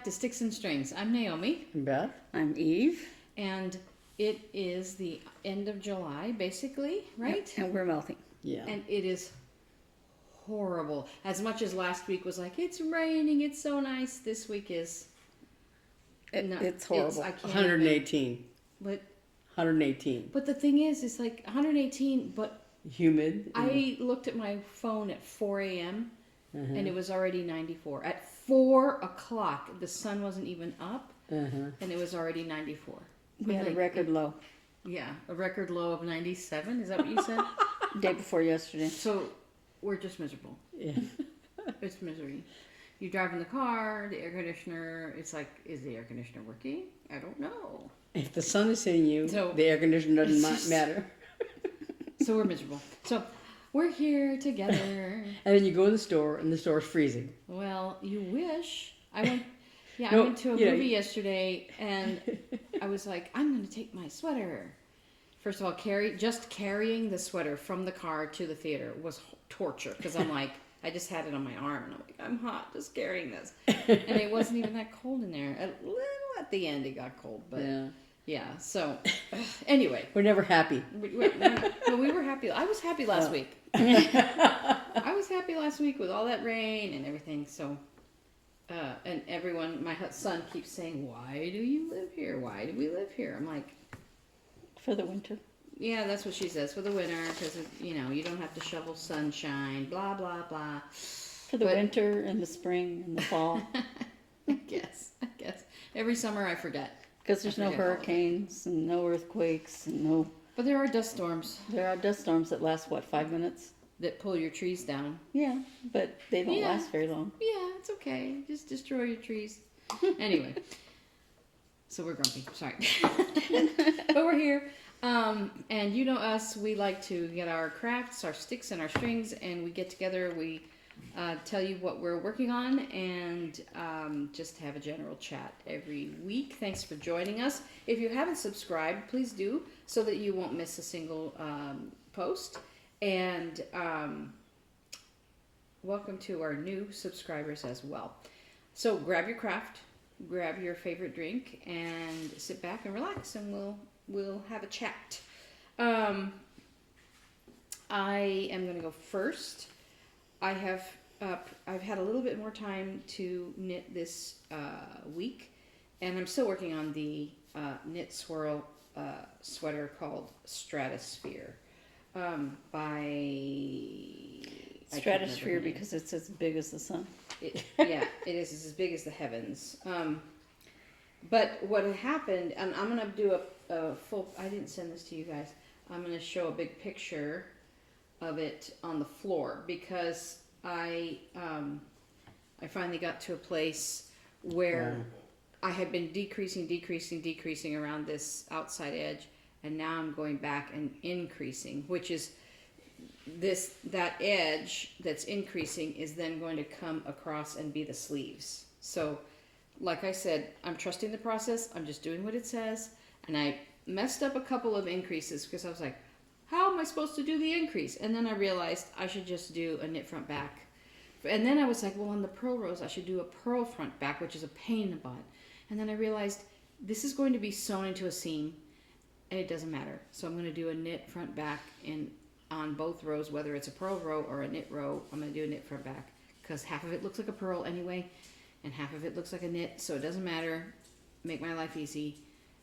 to Sticks and Strings. I'm Naomi. I'm Beth. I'm Eve. And it is the end of July, basically, right? Yep. And we're melting. Yeah. And it is horrible. As much as last week was like, it's raining, it's so nice, this week is... It's horrible. I can't 118. But 118. But the thing is, it's like 118, but... Humid. I looked at my phone at 4 a.m. And it was already 94. At 4 o'clock, the sun wasn't even up, and it was already 94. We had a record low. Yeah, a record low of 97. Is that what you said? Day before yesterday. So we're just miserable. Yeah. It's misery. You drive in the car, the air conditioner. It's like, is the air conditioner working? I don't know. If the sun is hitting you, So- the air conditioner doesn't matter. So we're miserable. So we're here together. And then you go in the store, and the store's freezing. Well, you wish. I went. Yeah, No, I went to a you know, movie yesterday, and I was like, I'm going to take my sweater. First of all, carrying the sweater from the car to the theater was torture, because I'm like, I just had it on my arm, and I'm like, I'm hot just carrying this. And it wasn't even that cold in there. A little at the end it got cold, but yeah. So anyway, We're never happy. we were happy. I was happy last week. I was happy last week with all that rain and everything. So, and everyone, my son keeps saying, "Why do you live here? Why do we live here?" I'm like, For the winter. "Yeah, that's what she says for the winter, because you don't have to shovel sunshine, blah blah blah." For the winter and the spring and the fall. I guess every summer I forget. Because there's no hurricanes and no earthquakes and no... But there are dust storms There are dust storms that last, 5 minutes? that pull your trees down. Yeah, but they don't Yeah. last very long. Yeah, it's okay. Just destroy your trees. Anyway, so we're grumpy. Sorry. But we're here. And you know us, we like to get our crafts, our sticks, and our strings, and we get together. We tell you what we're working on, and just have a general chat every week. Thanks for joining us. If you haven't subscribed, please do, so that you won't miss a single post. And welcome to our new subscribers as well. So grab your craft, grab your favorite drink, and sit back and relax, and we'll have a chat. I am going to go first. I've had a little bit more time to knit this week, and I'm still working on the knit swirl sweater called Stratosphere by Stratosphere because it's as big as the sun. It is. It's as big as the heavens. But what had happened, and I'm going to do a full, I didn't send this to you guys, I'm going to show a big picture of it on the floor, because I finally got to a place where I had been decreasing around this outside edge, and now I'm going back and increasing, which is that edge that's increasing is then going to come across and be the sleeves. So like I said, I'm trusting the process. I'm just doing what it says, and I messed up a couple of increases because I was like, how am I supposed to do the increase? And then I realized I should just do a knit front back. And then I was like, well, on the purl rows, I should do a purl front back, which is a pain in the butt. And then I realized this is going to be sewn into a seam, and it doesn't matter. So I'm going to do a knit front back on both rows, whether it's a purl row or a knit row. I'm going to do a knit front back because half of it looks like a purl anyway, and half of it looks like a knit, so it doesn't matter. Make my life easy.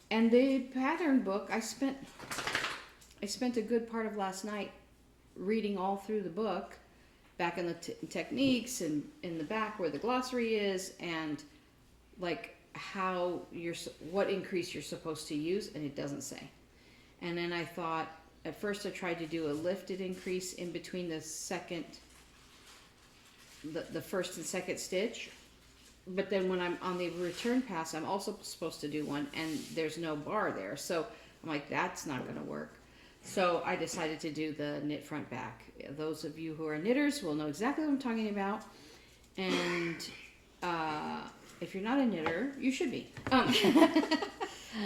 And the pattern book, I spent a good part of last night reading all through the book, back in the techniques and in the back where the glossary is, and like what increase you're supposed to use, and it doesn't say. And then I thought, at first I tried to do a lifted increase in between the first and second stitch, but then when I'm on the return pass, I'm also supposed to do one, and there's no bar there, so I'm like, that's not going to work. So I decided to do the knit front back. Those of you who are knitters will know exactly what I'm talking about, and if you're not a knitter, you should be.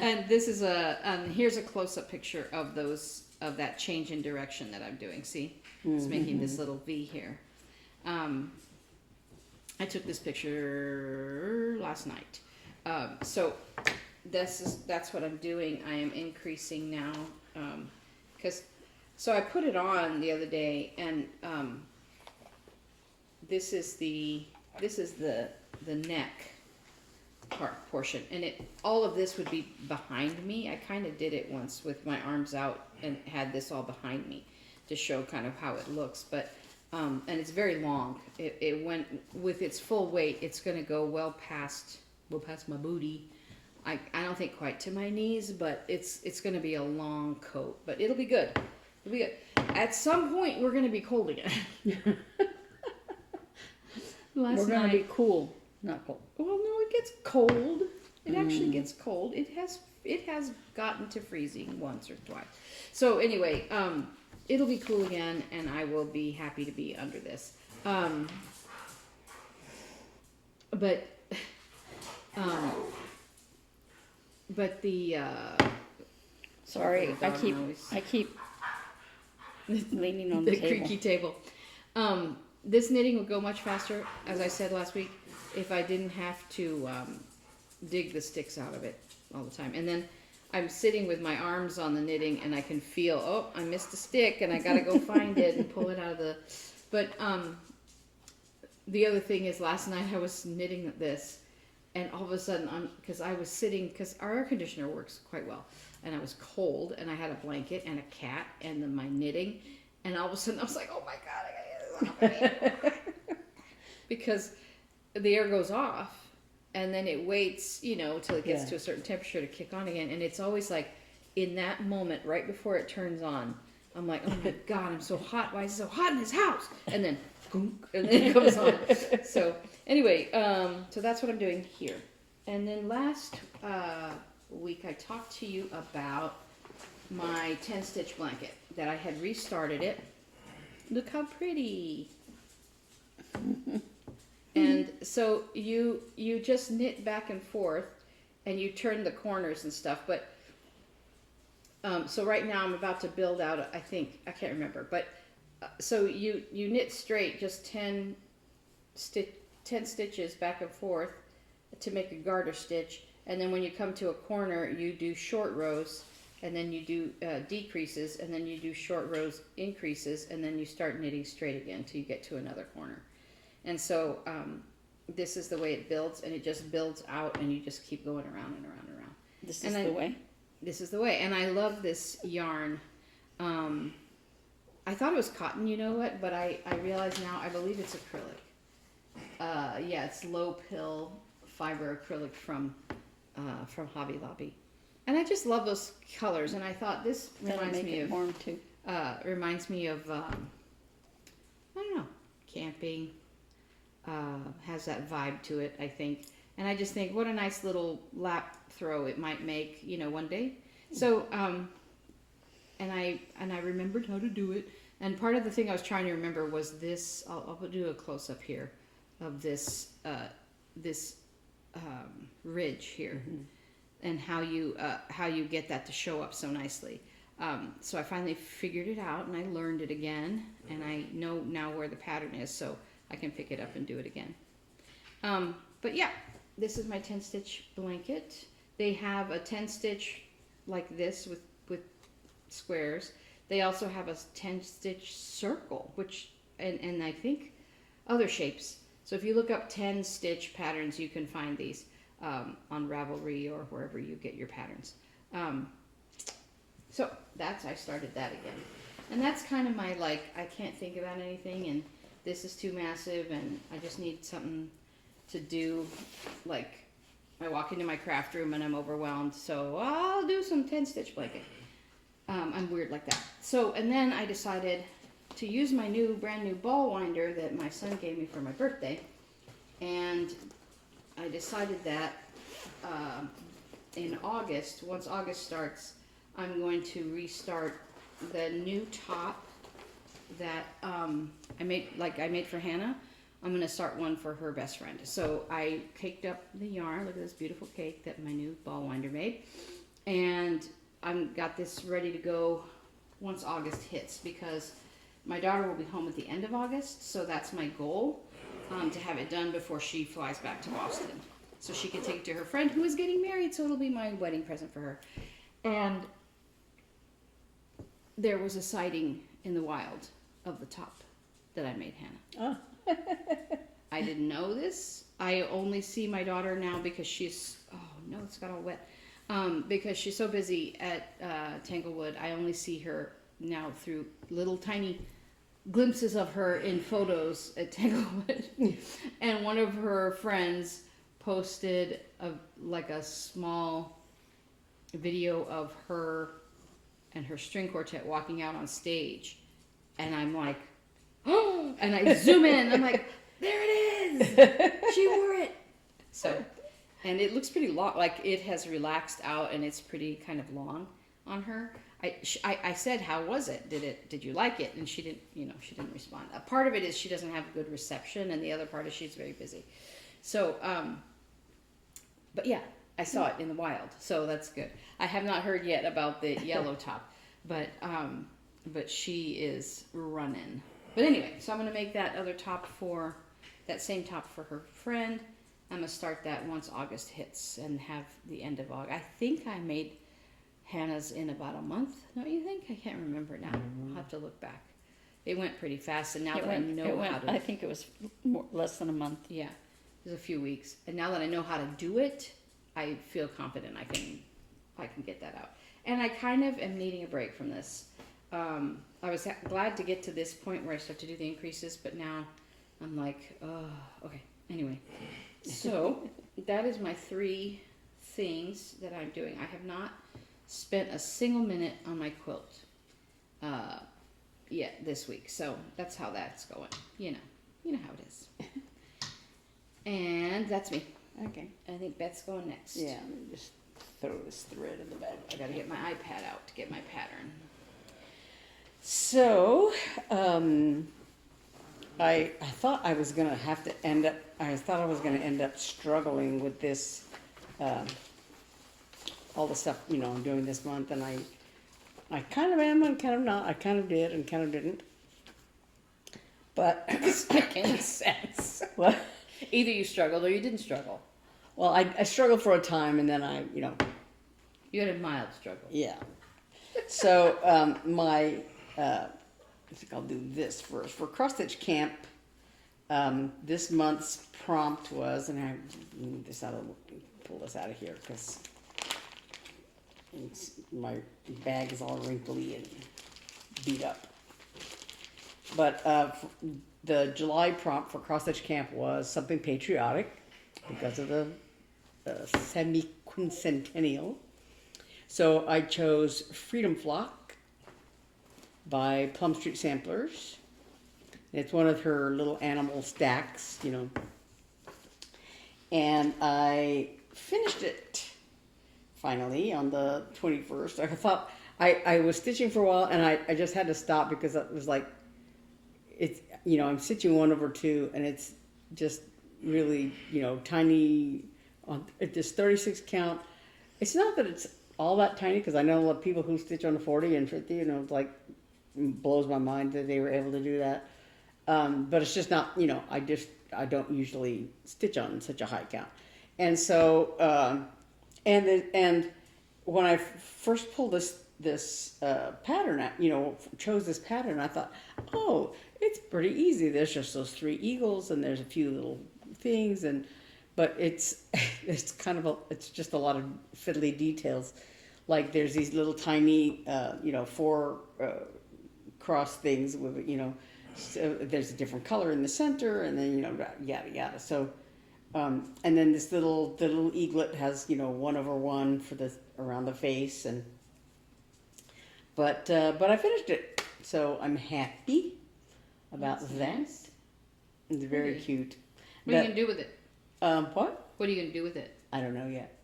And this is here's a close-up picture of that change in direction that I'm doing. See, it's making this little V here. I took this picture last night. So that's what I'm doing. I am increasing now, so I put it on the other day, and this is the neck portion, and all of this would be behind me. I kind of did it once with my arms out and had this all behind me to show kind of how it looks, but and it's very long. It went with its full weight. It's going to go well past my booty. I don't think quite to my knees, but it's going to be a long coat, but it'll be good. It'll be good. At some point, we're going to be cold again. We're going to be cool, not cold. Well, no, it gets cold. It actually gets cold. It has gotten to freezing once or twice. So anyway, it'll be cool again, and I will be happy to be under this. But the Sorry, I keep leaning on the table. creaky table. This knitting would go much faster, as I said last week, if I didn't have to dig the sticks out of it all the time. And then I'm sitting with my arms on the knitting, and I can feel, oh, I missed a stick, and I gotta go find it and pull it out of the. But the other thing is, last night I was knitting this, and all of a sudden, because our air conditioner works quite well, and I was cold, and I had a blanket and a cat and then my knitting, and all of a sudden I was like, oh my god, I gotta get this off of me. Because the air goes off, and then it waits, till it gets to a certain temperature to kick on again, and it's always like, in that moment, right before it turns on, I'm like, oh my god, I'm so hot, why is it so hot in this house? And then, and then it comes on. So, anyway, so that's what I'm doing here. And then last week I talked to you about my 10-stitch blanket, that I had restarted it. Look how pretty. And so you just knit back and forth, and you turn the corners and stuff, but so right now I'm about to build out, I can't remember, but so you knit straight, just 10 stitches back and forth to make a garter stitch, and then when you come to a corner, you do short rows, and then you do decreases, and then you do short rows, increases, and then you start knitting straight again till you get to another corner. And so this is the way it builds, and it just builds out, and you just keep going around and around and around. This is the way? This is the way, and I love this yarn. I thought it was cotton, you know what, but I realize now, I believe it's acrylic. Yeah, it's low pill fiber acrylic from Hobby Lobby. And I just love those colors, and I thought this reminds me of warm too. Reminds me of I don't know, camping. Has that vibe to it, I think. And I just think, what a nice little lap throw it might make, one day. So, and I remembered how to do it. And part of the thing I was trying to remember was this. I'll do a close up here of this ridge here, and how you get that to show up so nicely. So I finally figured it out, and I learned it again, and I know now where the pattern is, so I can pick it up and do it again. But yeah, this is my 10-stitch blanket. They have a 10-stitch like this with squares. They also have a 10-stitch circle, which and I think other shapes. So if you look up 10-stitch patterns, you can find these on Ravelry or wherever you get your patterns. So I started that again. And that's kind of my, I can't think about anything, and this is too massive, and I just need something to do. Like, I walk into my craft room and I'm overwhelmed, so I'll do some 10-stitch blanket. I'm weird like that. So, and then I decided to use my brand new ball winder that my son gave me for my birthday, and I decided that in August, once August starts, I'm going to restart the new top that I made for Hannah. I'm going to start one for her best friend. So I caked up the yarn. Look at this beautiful cake that my new ball winder made. And I've got this ready to go once August hits, because my daughter will be home at the end of August. So that's my goal, to have it done before she flies back to Boston. so she can take it to her friend who is getting married. So it'll be my wedding present for her. And there was a sighting in the wild of the top that I made Hannah. Oh. I didn't know this. I only see my daughter now because she's, oh no, it's got all wet. Because she's so busy at Tanglewood, I only see her now through little tiny glimpses of her in photos at Tanglewood. And one of her friends posted a small video of her and her string quartet walking out on stage. And I'm like, oh, and I zoom in. I'm like, there it is. She wore it. So, and it looks pretty long. Like it has relaxed out and it's pretty kind of long on her. I said, how was it? Did you like it? And she didn't respond. A part of it is she doesn't have good reception, and the other part is she's very busy. So, but yeah, I saw it in the wild, so that's good. I have not heard yet about the yellow top, but she is running. But anyway, so I'm gonna make that same top for her friend. I'm gonna start that once August hits and have the end of August. I think I made Hannah's in about a month, don't you think? I can't remember now. I'll have to look back. It went pretty fast, and now that I know how to... I think it was less than a month. Yeah, it was a few weeks. And now that I know how to do it, I feel confident I can get that out. And I kind of am needing a break from this. I was glad to get to this point where I start to do the increases, but now I'm like, oh, okay. Anyway, so that is my 3 things that I'm doing. I have not spent a single minute on my quilt yet this week, so that's how that's going. You know how it is. And that's me. Okay. I think Beth's going next. Yeah, let me just throw this thread in the back. I gotta get my iPad out to get my pattern. So, I thought I was gonna have to end up struggling with this, all the stuff, I'm doing this month, and I kind of am and kind of not. I kind of did and kind of didn't. But It doesn't make any sense. what? Either you struggled or you didn't struggle. Well, I struggled for a time, and then You had a mild struggle. yeah. So, I think I'll do this first. For Cross Stitch Camp, this month's prompt was, and I need this pull this out of here because my bag is all wrinkly and beat up. But the July prompt for Cross Stitch Camp was something patriotic because of the semi-quincentennial. So I chose Freedom Flock by Plum Street Samplers. It's one of her little animal stacks, And I finished it finally on the 21st. I thought I was stitching for a while, and I just had to stop because it was like, I'm stitching 1 over 2, and it's just really, tiny. At this 36 count, it's not that it's all that tiny, because I know a lot of people who stitch on the 40 and 50, it's like, blows my mind that they were able to do that. But it's just not, I don't usually stitch on such a high count. And so, and when I first pulled this pattern out, chose this pattern, I thought, oh, it's pretty easy. There's just those 3 eagles, and there's a few little things, but it's it's just a lot of fiddly details. Like there's these little tiny, 4 cross things with, so there's a different color in the center, and then, yada, yada. So, and then this little eaglet has, 1 over 1 for around the face, but I finished it. So I'm happy about that. Nice. It's very cute. What are you going to do with it? What? What are you going to do with it? I don't know yet.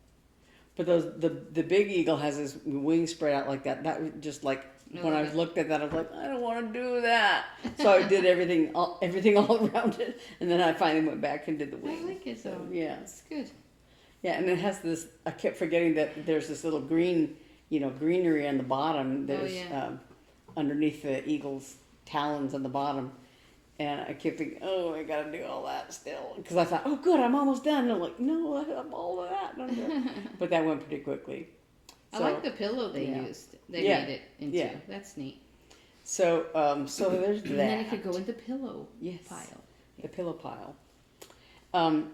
But the big eagle has his wings spread out like that. That just like, when I looked at that, I was like, I don't want to do that. So I did everything all around it, and then I finally went back and did the wings. I like it though. Yeah, It's good. yeah, and it has this. I kept forgetting that there's this little green, greenery on the bottom. There's underneath the eagle's talons on the bottom, And I kept thinking, oh, I gotta do all that still. Because I thought, oh, good, I'm almost done. And I'm like, no, I have all of that. And I'm done. But that went pretty quickly. I like the pillow they yeah. used. They Yeah. made it into. Yeah. That's neat. So, so there's that. And then it could go in the pillow Yes. pile. The pillow pile. And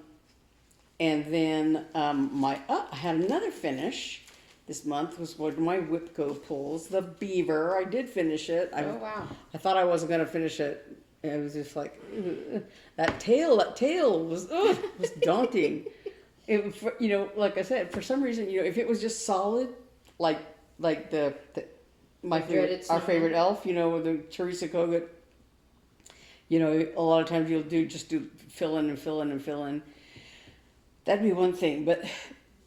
then I had another finish this month was one of my WIP-GO pulls, the beaver. I did finish it. Oh wow. I thought I wasn't gonna finish it. It was just like ugh. That tail was daunting. You know, like I said, for some reason, you know, if it was just solid, like our favorite elf, you know, the Teresa Kogut. You know, a lot of times you'll just do fill in and fill in and fill in. That'd be one thing, but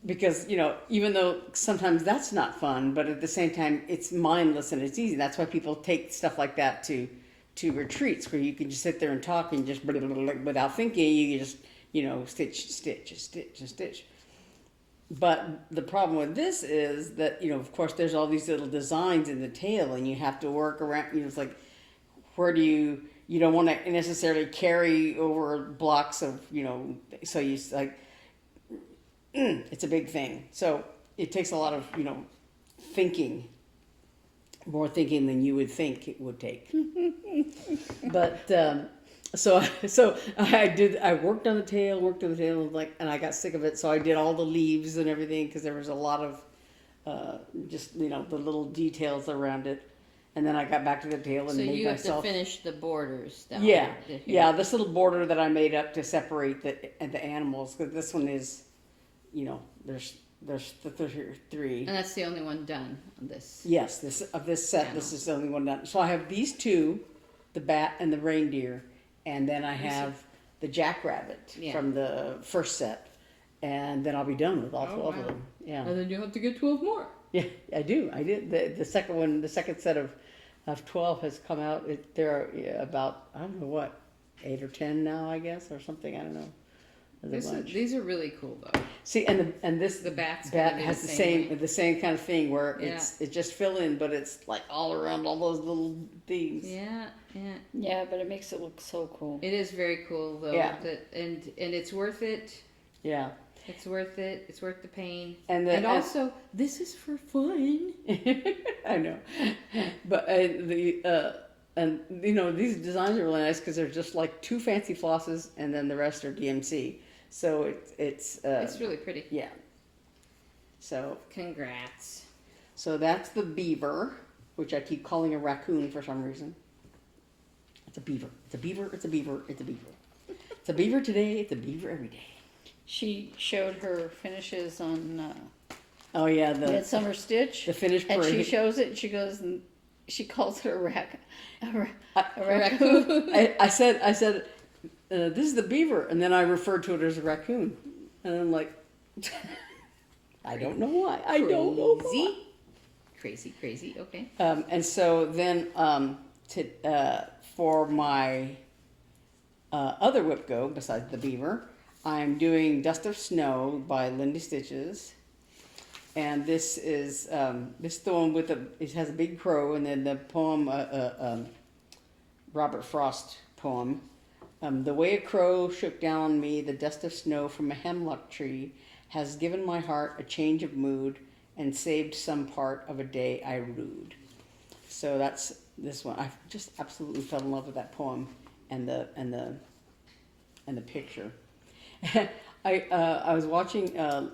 because, you know, even though sometimes that's not fun, but at the same time it's mindless and it's easy. That's why people take stuff like that to retreats where you can just sit there and talk and just blah, blah, blah, without thinking. You just, you know, stitch, stitch, stitch, and stitch. But the problem with this is that, you know, of course there's all these little designs in the tail and you have to work around, you know, it's like, where do you don't want to necessarily carry over blocks of, you know, so you like, it's a big thing. So it takes a lot of, you know, thinking, more thinking than you would think it would take. But so I worked on the tail, like, and I got sick of it. So I did all the leaves and everything because there was a lot of just, you know, the little details around it. And then I got back to the tail and So made you have myself. to finish the borders down. Yeah, yeah. This little border that I made up to separate the animals, because this one is, you know, there's the three. And that's the only one done on this. Yes, this set. Panel. This is the only one done. So I have these two, the bat and the reindeer, and then I have the jackrabbit from the first set, and then I'll be done with all 12 of them. Yeah. And then you have to get 12 more. Yeah, I do. I did. The second one, the second set of 12 has come out. There are about, I don't know what, 8 or 10 now, I guess, or something. I don't know. These are really cool though. See, and this The bat has the same kind of thing where Yeah. it's just fill in, but it's like all around all those little things. Yeah, yeah. Yeah, but it makes it look so cool. It is very cool though. Yeah. And it's worth it. Yeah. It's worth it. It's worth the pain. And also, this is for fun. I know, but and you know, these designs are really nice because they're just like 2 fancy flosses, and then the rest are DMC. So it's really pretty. Yeah. So Congrats. So that's the beaver, which I keep calling a raccoon for some reason. It's a beaver. It's a beaver. It's a beaver. It's a beaver. It's a beaver today. It's a beaver every day. She showed her finishes on Oh yeah, the Midsummer Stitch. the finished And she parade. shows it, and she goes, and she calls it a raccoon. I said, this is the beaver, and then I referred to it as a raccoon, and I'm like, I don't know why. I don't know why. Crazy. Okay. And so then for my other WIP-GO besides the beaver, I'm doing Dust of Snow by Lindy Stitches. And this is the one with it has a big crow, and then the poem, Robert Frost poem. The way a crow shook down on me, the dust of snow from a hemlock tree, has given my heart a change of mood and saved some part of a day I rued. So that's this one. I just absolutely fell in love with that poem and the picture. I was watching.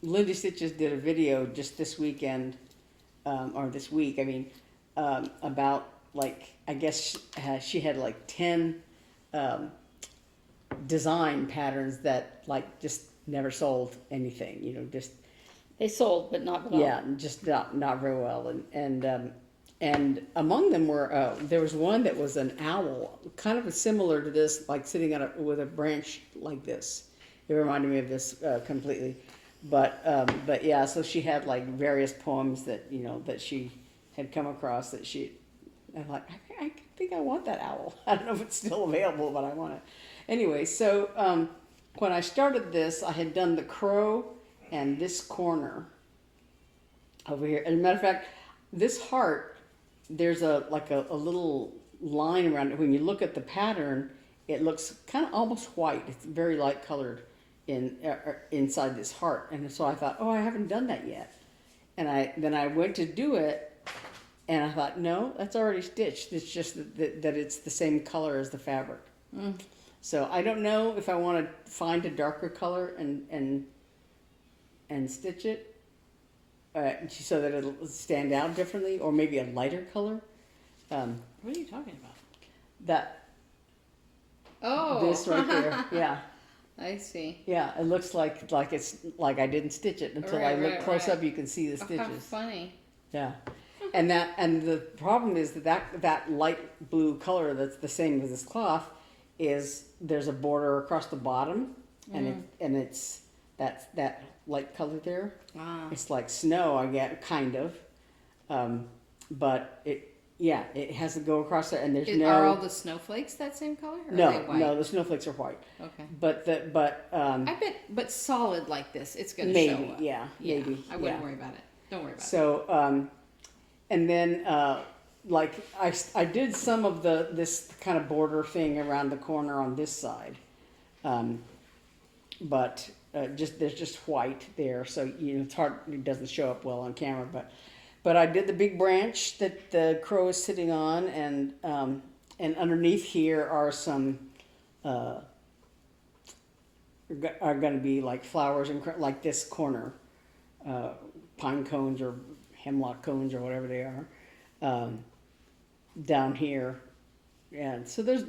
Lindy Stitches did a video just this weekend, or this week, I mean, about, like, I guess she had like 10 design patterns that, like, just never sold anything, you know, just. They sold, but not well. Yeah, just not very well. And among them were, there was one that was an owl, kind of similar to this, like sitting on with a branch like this. It reminded me of this completely. But yeah, so she had like various poems that, you know, that she had come across that I'm like, I think I want that owl. I don't know if it's still available, but I want it. Anyway, so when I started this, I had done the crow and this corner over here. As a matter of fact, this heart, there's a little line around it. When you look at the pattern, it looks kind of almost white. It's very light colored inside this heart. And so I thought, oh, I haven't done that yet. And then I went to do it, and I thought, no, that's already stitched. It's just that it's the same color as the fabric. So I don't know if I want to find a darker color and stitch it so that it'll stand out differently, or maybe a lighter color. What are you talking about? That Oh, this right there, yeah. I see. Yeah, it looks like it's like I didn't stitch it until I look close up. You can see the stitches. How funny. Yeah, and the problem is that light blue color that's the same as this cloth is there's a border across the bottom, and it's that light color there. It's like snow, I get kind of, but it has to go across there, and there's Are all the snowflakes that same color? Or are they white? No, the snowflakes are white. Okay. I bet, but solid like this, it's gonna maybe, show up. maybe. I wouldn't worry about it. Don't worry about it. So, and then like I did some of this kind of border thing around the corner on this side, but there's just white there, so it's hard. It doesn't show up well on camera, but I did the big branch that the crow is sitting on, and underneath here are some are going to be like flowers and like this corner, pine cones or hemlock cones or whatever they are, down here. And so there's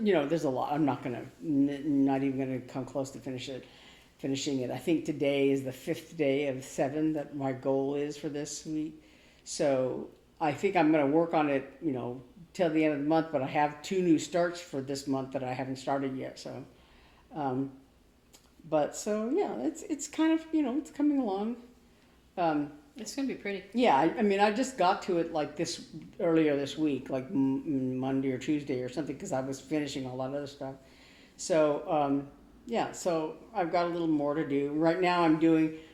a lot. I'm not even gonna come close to finishing it. I think today is the 5th day of 7 that my goal is for this week. So I think I'm going to work on it, till the end of the month, but I have 2 new starts for this month that I haven't started yet. So, it's kind of, it's coming along. It's gonna be pretty. Yeah, I just got to it like earlier this week, like Monday or Tuesday or something, because I was finishing a lot of other stuff. So, so I've got a little more to do. Right now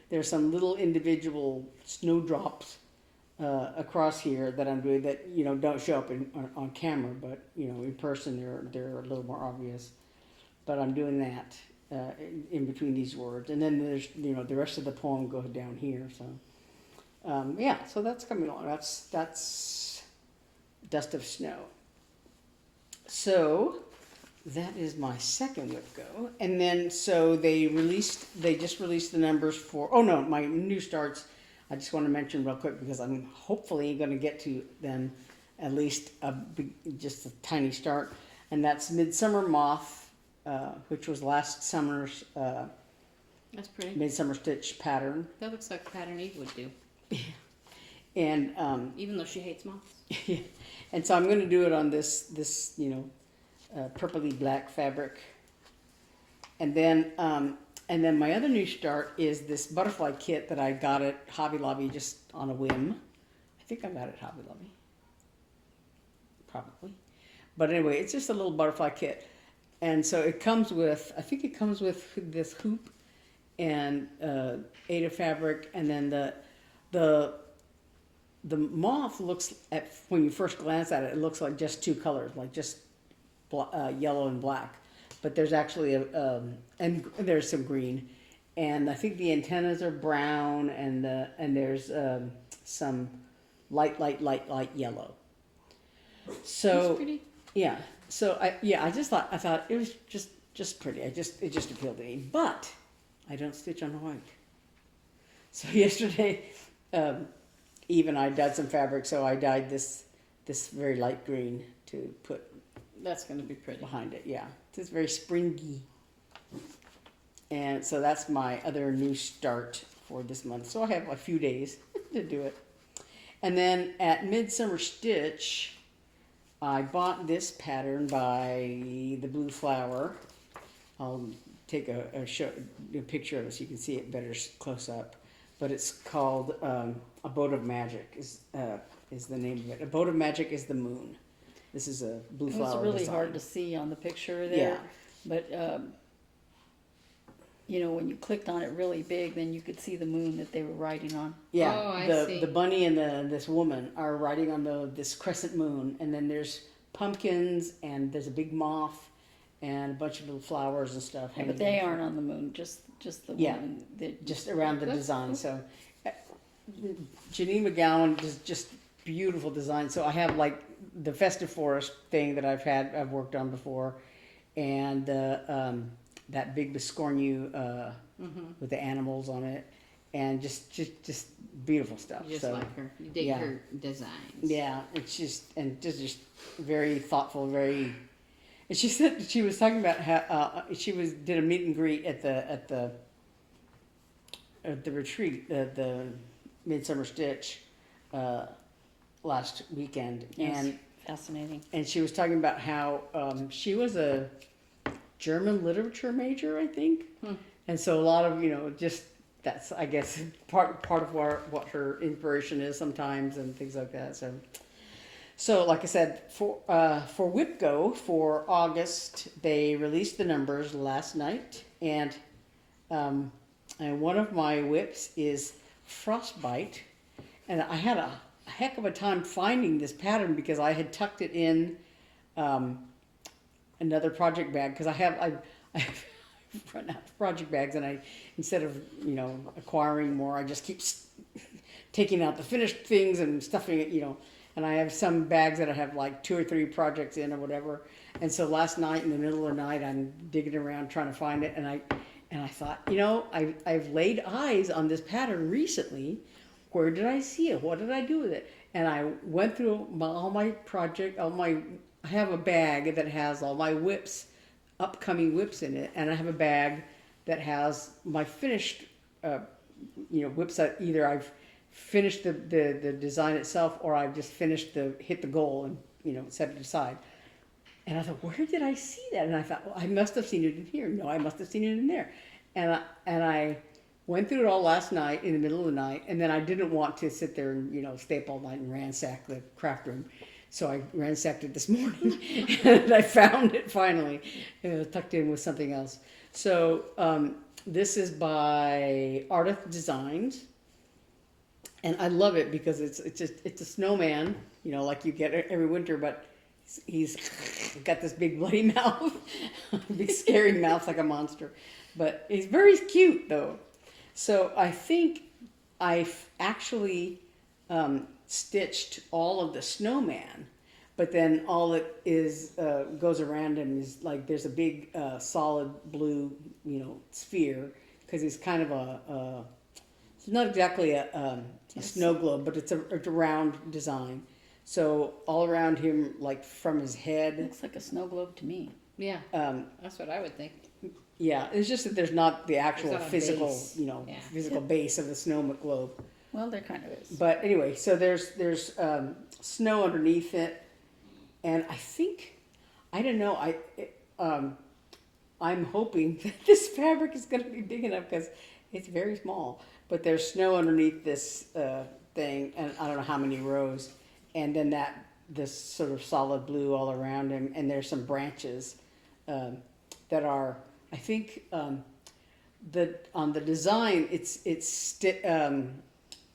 there's some little individual snowdrops across here that I'm doing that don't show up on camera, but in person they're a little more obvious. But I'm doing that in between these words, and then there's the rest of the poem goes down here. So so that's coming along. That's Dust of Snow. So that is my second WIP-GO, and then so they just released the numbers for. Oh no, my new starts. I just want to mention real quick because I'm hopefully going to get to them at least just a tiny start, and that's Midsummer Moth, which was last summer's That's pretty. Midsummer Stitch pattern. That looks like a pattern Eve would do. And even though she hates moths. and so I'm going to do it on this purpley black fabric, and then my other new start is this butterfly kit that I got at Hobby Lobby just on a whim. I think I got it at Hobby Lobby. Probably. But anyway, it's just a little butterfly kit. And so it comes with, I think it comes with this hoop and 8 of fabric, and then the moth looks when you first glance at it, it looks like just 2 colors, like just yellow and black. But there's actually and there's some green, and I think the antennas are brown, and there's some light yellow. So That's pretty. yeah. So I thought it was just pretty. It just appealed to me. But I don't stitch on white. So yesterday, Eve and I dyed some fabric. So I dyed this very light green to put. That's going to be pretty. Behind it, yeah. It's very springy. And so that's my other new start for this month. So I have a few days to do it. And then at Midsummer Stitch, I bought this pattern by the Blue Flower. I'll take a picture of it so you can see it better close up. But it's called A Boat of Magic is the name of it. A Boat of Magic is the moon. This is a blue flower. It's really design. hard to see on the picture there. Yeah. But, when you clicked on it really big, then you could see the moon that they were riding on. Yeah. Oh, I see. The bunny and this woman are riding on this crescent moon, and then there's pumpkins, and there's a big moth and a bunch of little flowers and stuff. Yeah, hanging but they in. aren't on the moon, just the Yeah. one that Just around the That's design. cool. So Janine McGowan does just beautiful design. So I have like the festive forest thing that I've worked on before, and that big Biscornu with the animals on it, and just beautiful stuff. You just so like her. You dig yeah. her designs. yeah, it's just very thoughtful, very. And she said she was talking about how did a meet and greet at the retreat, the Midsummer Stitch, last weekend, Yes. Fascinating. and she was talking about how she was a German literature major, I think, and so a lot of just that's I guess part of what her inspiration is sometimes and things like that. So like I said, for WIP-GO for August, they released the numbers last night, and one of my WIPs is Frostbite, and I had a heck of a time finding this pattern because I had tucked it in another project bag because I've run out of project bags, and I instead of acquiring more, I just keep taking out the finished things and stuffing it, and I have some bags that I have like 2 or 3 projects in or whatever. And so last night in the middle of the night, I'm digging around trying to find it, and I thought, I've laid eyes on this pattern recently. Where did I see it? What did I do with it? And I went through I have a bag that has all my WIPs, upcoming WIPs in it, and I have a bag that has my finished, WIPs that either I've finished the design itself or I've just hit the goal and, set it aside. And I thought, where did I see that? And I thought, well, I must have seen it in here. No, I must have seen it in there. And I went through it all last night in the middle of the night, and then I didn't want to sit there and stay up all night and ransack the craft room. So I ransacked it this morning, and I found it finally, tucked in with something else. So this is by Artist Designs, and I love it because it's a snowman, like you get every winter, but he's got this big bloody mouth, big scary mouth like a monster, but he's very cute though. So I think I've actually stitched all of the snowman, but then all it is goes around him is like there's a big solid blue sphere because he's kind of it's not exactly a snow globe, but it's a round design. So all around him, like from his head, Looks like a snow globe to me. Yeah. That's what I would think. yeah, it's just that there's not the actual There's not a physical, base. Yeah. physical base of the snow globe. Well, there kind of is. But anyway, so there's snow underneath it, and I don't know, I'm hoping that this fabric is going to be big enough because it's very small. But there's snow underneath this thing, and I don't know how many rows, and then this sort of solid blue all around him, and there's some branches that are, I think, on the design,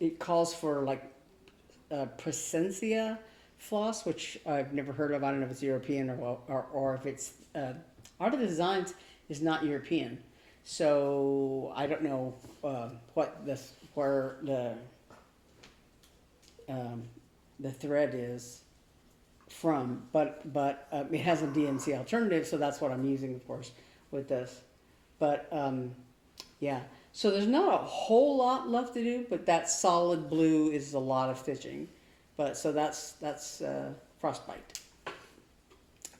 it calls for like Presencia floss, which I've never heard of. I don't know if it's European or if it's Art of the Designs is not European, so I don't know where the thread is from, but it has a DMC alternative, so that's what I'm using, of course, with this. But yeah, so there's not a whole lot left to do, but that solid blue is a lot of stitching. But so that's Frostbite.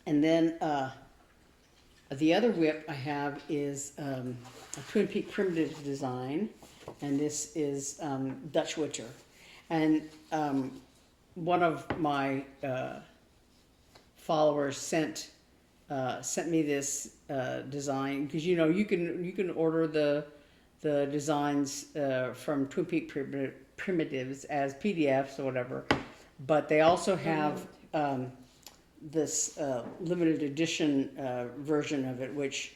And then the other WIP I have is a Twin Peak Primitive design, and this is Dutch Witcher. And one of my followers sent me this design because you can order the designs from Twin Peak Primitives as PDFs or whatever, but they also have this limited edition version of it, which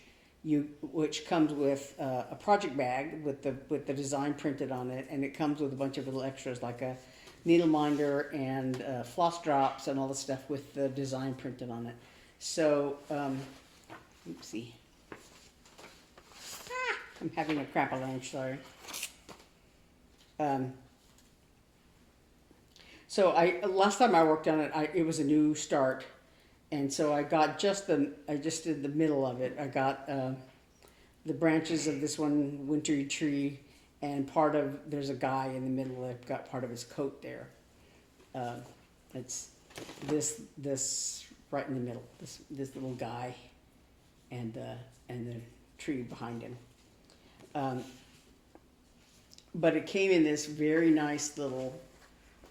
comes with a project bag with the design printed on it, and it comes with a bunch of little extras like a needle minder and floss drops and all the stuff with the design printed on it. So, oopsie. I'm having a crap-a-lunch, sorry. So last time I worked on it, it was a new start, and so I just did the middle of it. I got the branches of this one wintry tree, and there's a guy in the middle. I've got part of his coat there. It's this right in the middle. This little guy, and the tree behind him. But it came in this very nice little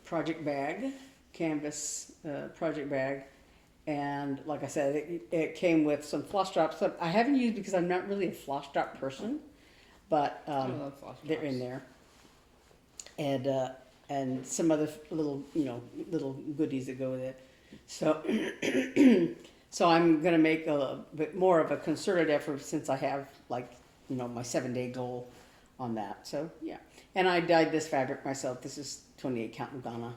project bag, canvas project bag, and like I said, it came with some floss drops that I haven't used because I'm not really a floss drop person, but I love floss they're in drops. there, and some other little little goodies that go with it. So so I'm gonna make a bit more of a concerted effort since I have my 7-day goal on that. So yeah, and I dyed this fabric myself. This is 28 count in Ghana,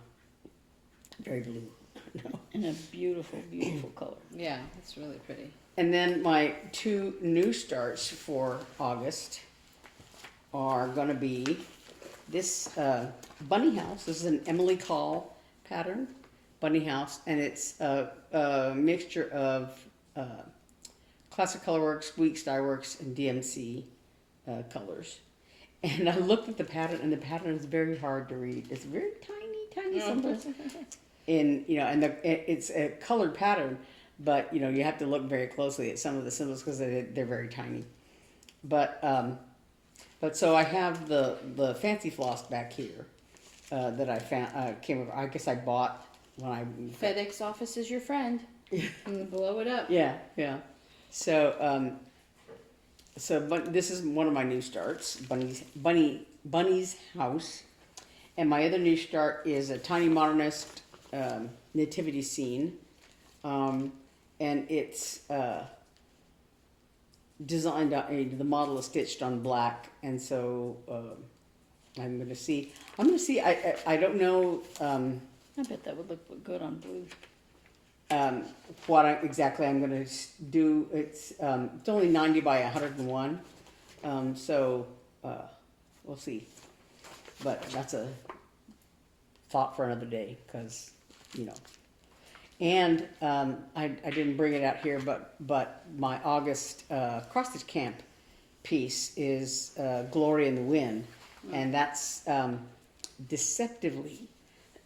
very blue. In a beautiful, beautiful color. Yeah, it's really pretty. And then my 2 new starts for August are going to be this bunny house. This is an Emily Call pattern, bunny house, and it's a mixture of Classic Colorworks, Weeks Dye Works, and DMC colors. And I looked at the pattern, and the pattern is very hard to read. It's very tiny symbols. And it's a colored pattern, but you have to look very closely at some of the symbols because they're very tiny. But so I have the fancy floss back here that I found came over. I guess I bought when I FedEx office is your friend. Blow it up. Yeah. So but this is one of my new starts, Bunny's house, and my other new start is a tiny modernist nativity scene, and it's designed. The model is stitched on black, and so I'm gonna see. I don't know. I bet that would look good on blue. What exactly I'm going to do. It's only 90 by 101, so we'll see. But that's a thought for another day, because And I didn't bring it out here, but my August cross stitch camp piece is Glory in the Wind, and that's deceptively.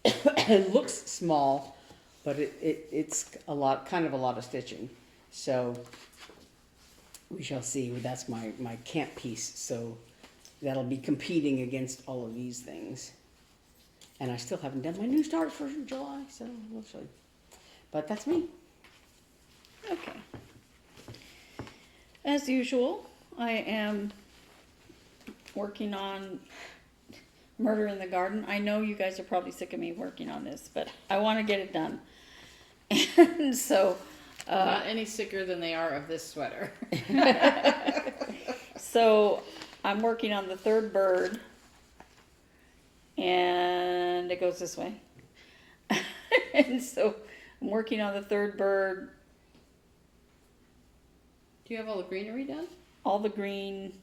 It looks small, but it's a lot of stitching. So we shall see. That's my camp piece. So that'll be competing against all of these things. And I still haven't done my new start for July, so we'll see. But that's me. Okay. As usual, I am working on Murder in the Garden. I know you guys are probably sick of me working on this, but I want to get it done. And so... not any sicker than they are of this sweater. So I'm working on the third bird, and it goes this way. And so I'm working on the third bird. Do you have all the greenery done? All the green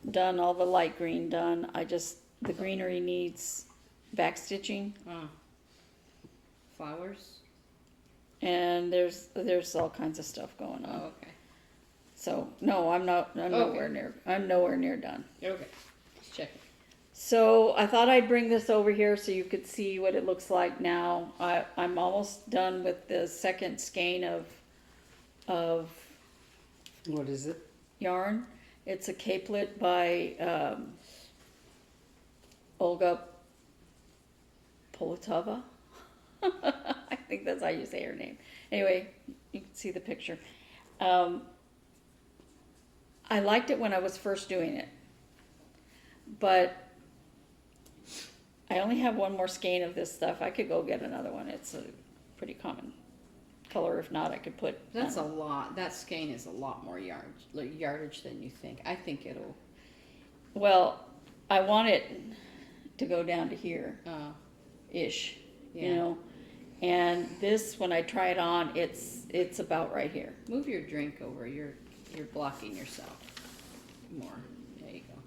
done, all the light green done. The greenery needs back stitching, Flowers? and there's all kinds of stuff going on. Oh, okay. So no, I'm nowhere near done. Okay. Just checking. So I thought I'd bring this over here so you could see what it looks like now. I'm almost done with the second skein of What is it? yarn. It's a capelet by Olga Politova. I think that's how you say her name. Anyway, you can see the picture. I liked it when I was first doing it, but I only have one more skein of this stuff. I could go get another one. It's a pretty common color. If not, I could put... That's a lot. That skein is a lot more yardage than you think. I think it'll... Well, I want it to go down to here. ish, Yeah. you know. And this, when I try it on, it's about right here. Move your drink over. You're blocking yourself more. There you go.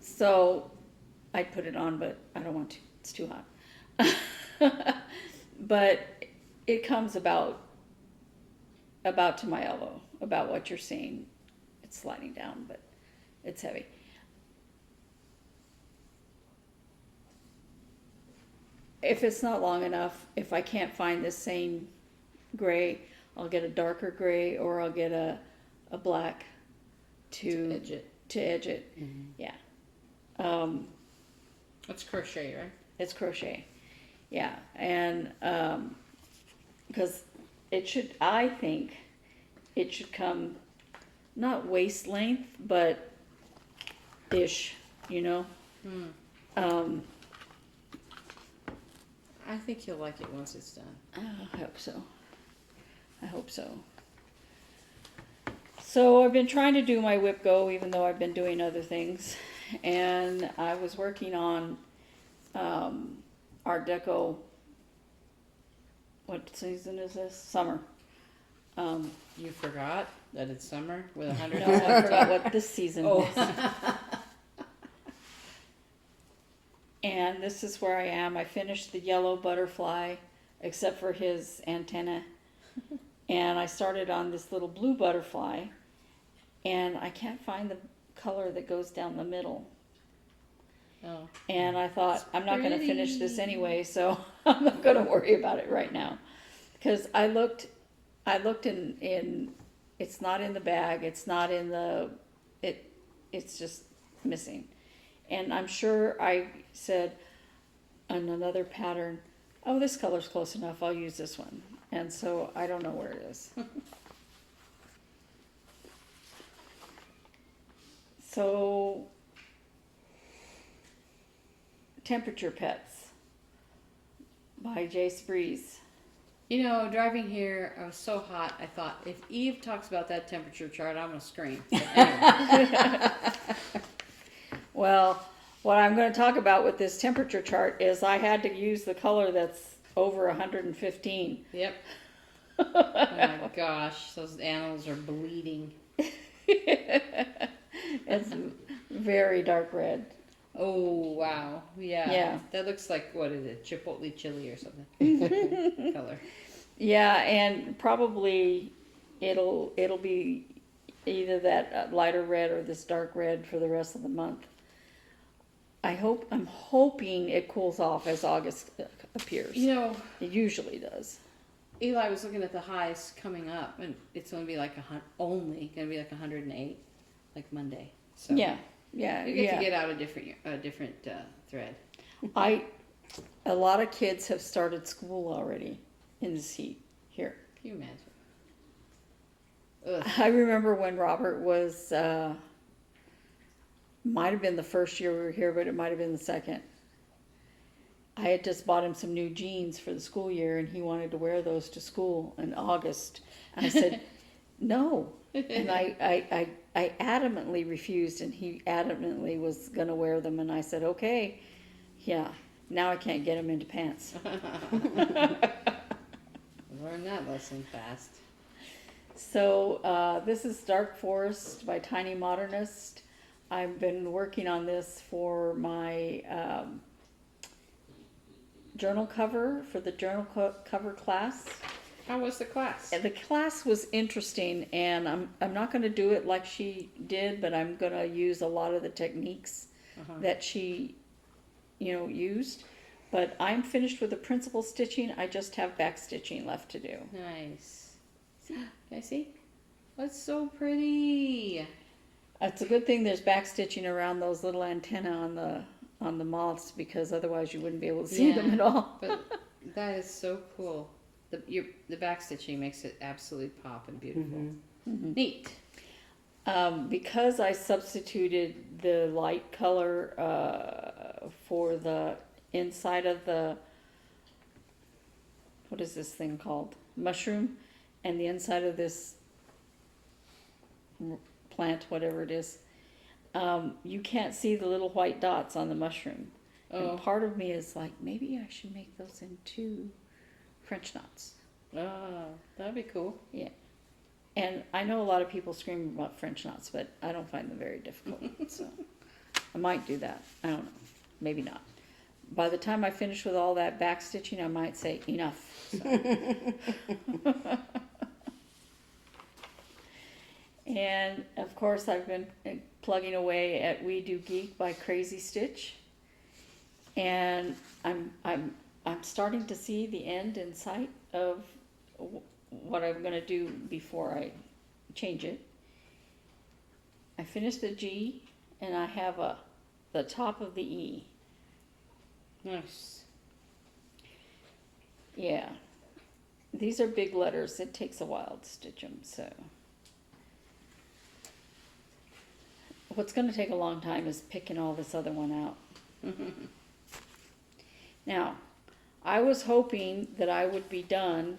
So I put it on, but I don't want to. It's too hot. But it comes about to my elbow, about what you're seeing. It's sliding down, but it's heavy. If it's not long enough, if I can't find this same gray, I'll get a darker gray, or I'll get a black To edge it. To edge it. Yeah. That's crochet, right? It's crochet. Yeah. And because it should, I think it should come not waist length, but ish, you know. I think you'll like it once it's done. I hope so. I hope so. So I've been trying to do my WIP-GO, even though I've been doing other things. And I was working on Art Deco. What season is this? Summer. You forgot that it's summer with 100. No, I forgot what this season Oh. is. And this is where I am. I finished the yellow butterfly, except for his antenna. And I started on this little blue butterfly. And I can't find the color that goes down the middle. Oh. And I thought, It's I'm not going to finish this pretty. anyway, so I'm not going to worry about it right now. Because I looked in, it's not in the bag, it's not in the, it's just missing. And I'm sure I said on another pattern, oh, this color's close enough, I'll use this one. And so I don't know where it is. So, Temperature Pets by Jace Breeze. You know, driving here, I was so hot. I thought if Eve talks about that temperature chart, I'm gonna scream. But anyway. Well, what I'm going to talk about with this temperature chart is I had to use the color that's over 115. Yep. Oh my gosh, those animals are bleeding. It's very dark red. Oh wow, yeah. Yeah. That looks like, what is it, chipotle chili or something? Color. Yeah, and probably it'll be either that lighter red or this dark red for the rest of the month. I'm hoping it cools off as August appears. You know, It usually does. Eli was looking at the highs coming up, and it's going to be like only going to be like 108, like Monday. So Yeah, you get to get out a different thread. A lot of kids have started school already in this heat here. Can you imagine? Ugh. I remember when Robert was, might have been the first year we were here, but it might have been the second. I had just bought him some new jeans for the school year, and he wanted to wear those to school in August. And I said, no. And I adamantly refused, and he adamantly was going to wear them. And I said, okay, yeah, now I can't get him into pants. Learn that lesson fast. So this is Dark Forest by Tiny Modernist. I've been working on this for my journal cover, for the journal cover class. How was the class? The class was interesting, and I'm not going to do it like she did, but I'm going to use a lot of the techniques that she, used. But I'm finished with the principal stitching. I just have back stitching left to do. Nice. See? Can I see? That's so pretty. It's a good thing there's back stitching around those little antennae on the moths, because otherwise you wouldn't be able to see them at all. But that is so cool. The back stitching makes it absolutely pop and beautiful. Mm-hmm. Neat. Because I substituted the light color for the inside of the, what is this thing called? Mushroom, and the inside of this plant, whatever it is, you can't see the little white dots on the mushroom. Oh. And part of me is like, maybe I should make those into French knots. Oh, that'd be cool. Yeah. And I know a lot of people scream about French knots, but I don't find them very difficult. So I might do that. I don't know. Maybe not. By the time I finish with all that back stitching, I might say enough. So. And of course, I've been plugging away at We Do Geek by Crazy Stitch, and I'm starting to see the end in sight of what I'm going to do before I change it. I finished the G, and I have the top of the E. Nice. Yeah, these are big letters. It takes a while to stitch them, so. What's going to take a long time is picking all this other one out. Now, I was hoping that I would be done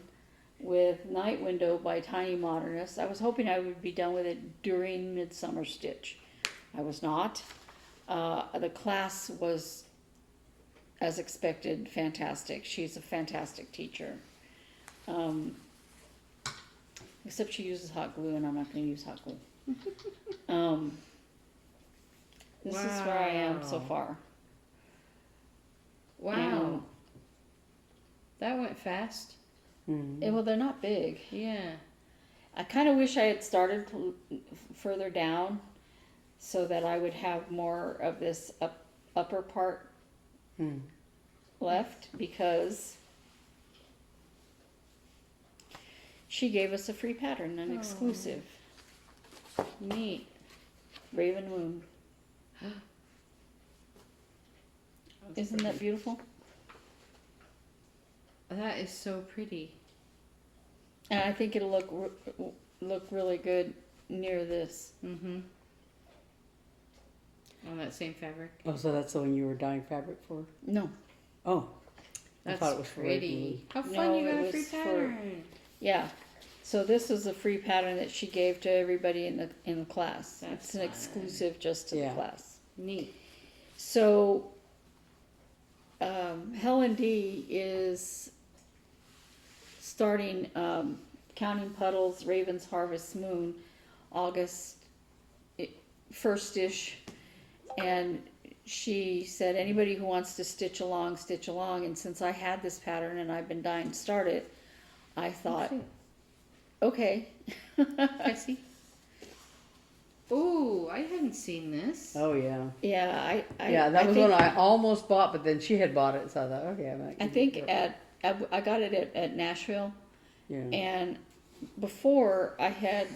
with Night Window by Tiny Modernist. I was hoping I would be done with it during Midsummer Stitch. I was not. The class was, as expected, fantastic. She's a fantastic teacher. Except she uses hot glue, and I'm not going to use hot glue. This is where I am so far. Wow. That went fast. Well, they're not big. Yeah. I kind of wish I had started further down so that I would have more of this upper part left, because she gave us a free pattern, an exclusive. Neat. Raven Moon. Isn't that beautiful? That is so pretty. And I think it'll look really good near this. Mm-hmm. On that same fabric. Oh, so that's the one you were dyeing fabric for? No. Oh. That's I thought it was for pretty. How fun, No, you got it a free was for- pattern. Yeah. So this is a free pattern that she gave to everybody in the class. That's it's an fun. exclusive just to the class. Neat. So Helen D is starting Counting Puddles, Raven's Harvest Moon, August 1st-ish, and she said anybody who wants to stitch along, and since I had this pattern and I've been dying to start it, I thought, okay. I see. Ooh, I hadn't seen this. Oh, yeah. Yeah, That was one I almost bought, but then she had bought it, so I thought, okay, I might. I think I got it at Nashville, Yeah. and before I had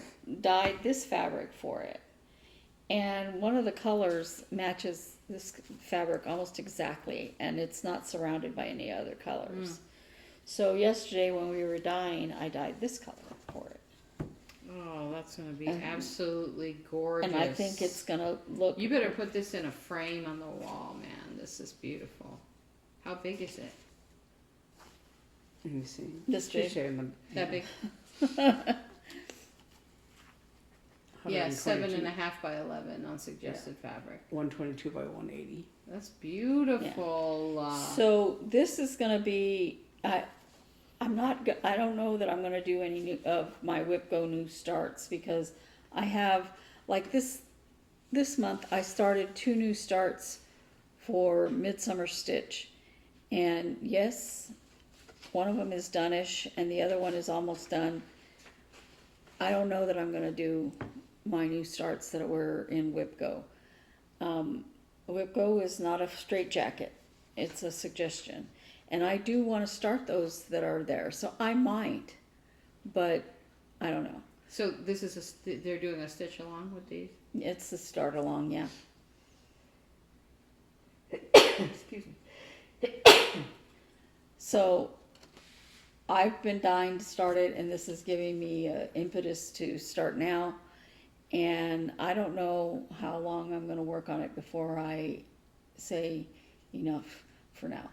dyed this fabric for it, and one of the colors matches this fabric almost exactly, and it's not surrounded by any other colors. So yesterday when we were dyeing, I dyed this color for it. Oh, that's going to be absolutely gorgeous. And I think it's going to look... You better put this in a frame on the wall, man. This is beautiful. How big is it? Let me see. This big. That big? Yeah, 7.5 by 11 on suggested fabric. 122 by 180. That's beautiful. Yeah. So this is going to be... I don't know that I'm going to do any new, of my WIP-GO new starts, because I have, like this month, I started 2 new starts for Midsummer Stitch. And yes, one of them is done-ish and the other one is almost done. I don't know that I'm going to do my new starts that were in WIP-GO. WIP-GO is not a straitjacket. It's a suggestion. And I do want to start those that are there. So I might, but I don't know. So this is they're doing a stitch along with these? It's the start along, yeah. Excuse me. So I've been dying to start it, and this is giving me impetus to start now. And I don't know how long I'm going to work on it before I say enough for now.